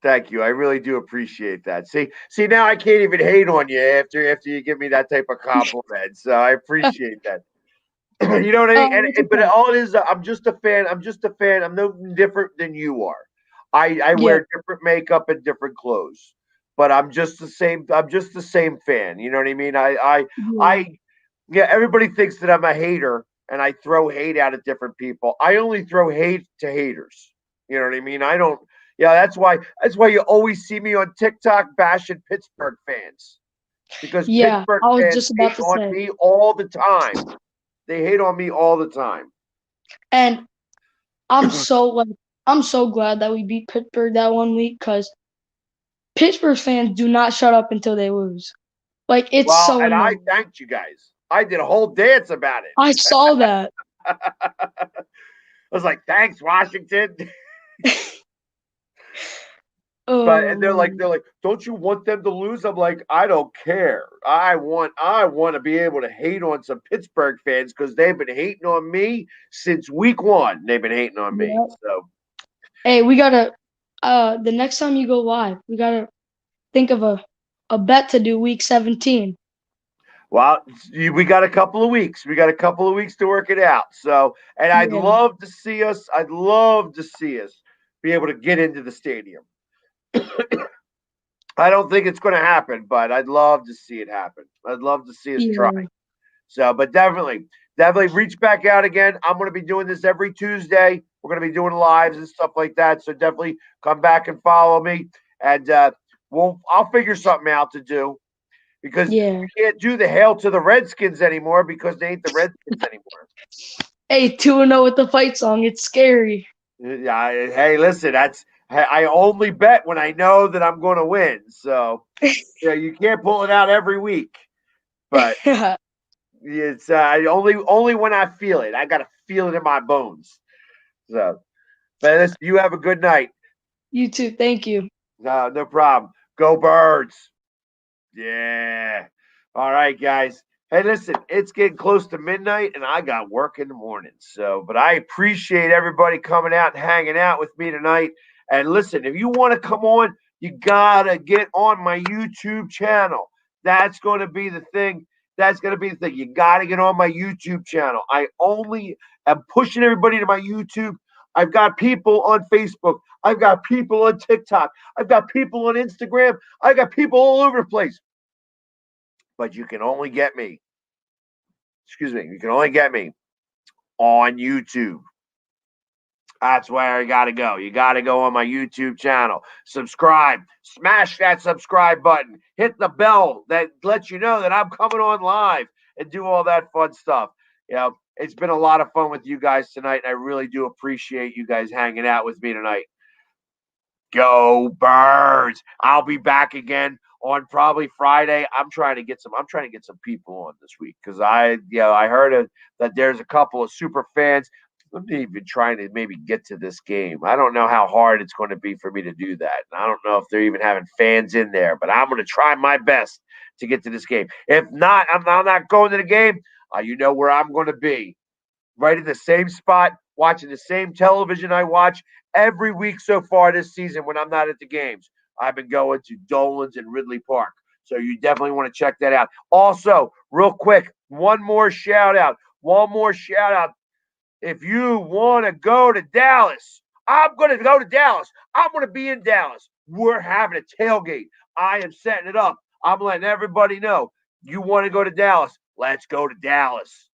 Thank you. I really do appreciate that. See, now I can't even hate on you after you give me that type of compliment. So I appreciate that. You know what I mean? It's But okay. all it is, I'm just a fan. I'm just a fan. I'm no different than you are. I Yeah. wear different makeup and different clothes, but I'm just the same. I'm just the same fan. You know what I mean? Yeah. I yeah. Everybody thinks that I'm a hater and I throw hate out at different people. I only throw hate to haters. You know what I mean? I don't. Yeah, that's why you always see me on TikTok bashing Pittsburgh fans because Yeah. Pittsburgh I was fans just about hate to on say. me all the time. They hate on me all the time. And I'm so like I'm so glad that we beat Pittsburgh that one week because Pittsburgh fans do not shut up until they lose. Like it's Well, so and I annoying. thanked you guys. I did a whole dance about I it. saw that. I was like, "Thanks, Washington." But Oh and they're like, man. "Don't you want them to lose?" I'm like, "I don't care. I want to be able to hate on some Pittsburgh fans because they've been hating on me since week one. They've been hating on me. Yeah. So, Hey, we gotta the next time you go live, we gotta think of a bet to do week 17. well, we got a couple of weeks. We got a couple of weeks to work it out. So, and I'd Yeah. love to see us. I'd love to see us be able to get into the stadium. I don't think it's going to happen, but I'd love to see it happen. I'd love to see us try. Yeah. So, but definitely reach back out again. I'm going to be doing this every Tuesday. We're going to be doing lives and stuff like that. So definitely come back and follow me, and I'll figure something out to do because Yeah. we can't do the hail to the Redskins anymore because they ain't the Redskins anymore. Hey, 2-0 with the fight song. It's scary. Yeah, hey, listen, I only bet when I know that I'm going to win. So you can't pull it out every week, but it's only when I feel it. I got to feel it in my bones. So, but listen, you have a good night. You too. Thank you. No problem. Go Birds. Yeah. All right, guys. Hey, listen, it's getting close to midnight and I got work in the morning. So, but I appreciate everybody coming out and hanging out with me tonight. And listen, if you want to come on, you got to get on my YouTube channel. That's going to be the thing. That's going to be the thing. You got to get on my YouTube channel. I only am pushing everybody to my YouTube. I've got people on Facebook. I've got people on TikTok. I've got people on Instagram. I got people all over the place. But you can only get me. You can only get me on YouTube. That's where you got to go. You got to go on my YouTube channel. Subscribe. Smash that subscribe button. Hit the bell that lets you know that I'm coming on live and do all that fun stuff. It's been a lot of fun with you guys tonight. And I really do appreciate you guys hanging out with me tonight. Go Birds. I'll be back again on probably Friday. I'm trying to get some people on this week because I heard that there's a couple of super fans. I'm even trying to maybe get to this game. I don't know how hard it's going to be for me to do that. And I don't know if they're even having fans in there, but I'm going to try my best to get to this game. If not, I'm not going to the game. You know where I'm going to be. Right in the same spot, watching the same television I watch every week so far this season when I'm not at the games. I've been going to Dolan's and Ridley Park. So you definitely want to check that out. Also, real quick, one more shout out. If you want to go to Dallas, I'm going to go to Dallas. I'm going to be in Dallas. We're having a tailgate. I am setting it up. I'm letting everybody know. You want to go to Dallas? Let's go to Dallas.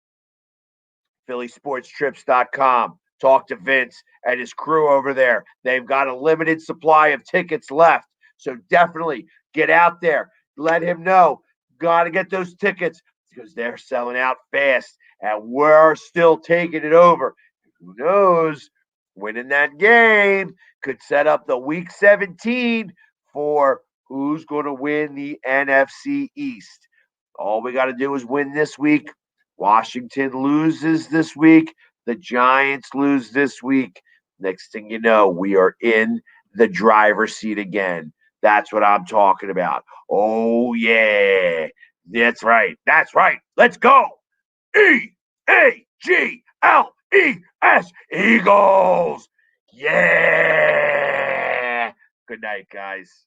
PhillySportsTrips.com. Talk to Vince and his crew over there. They've got a limited supply of tickets left. So definitely get out there. Let him know. Got to get those tickets because they're selling out fast. And we're still taking it over. Who knows? Winning that game could set up the week 17 for who's going to win the NFC East. All we got to do is win this week. Washington loses this week. The Giants lose this week. Next thing you know, we are in the driver's seat again. That's what I'm talking about. Oh, yeah. That's right. Let's go. EAGLES. Eagles. Yeah. Good night, guys.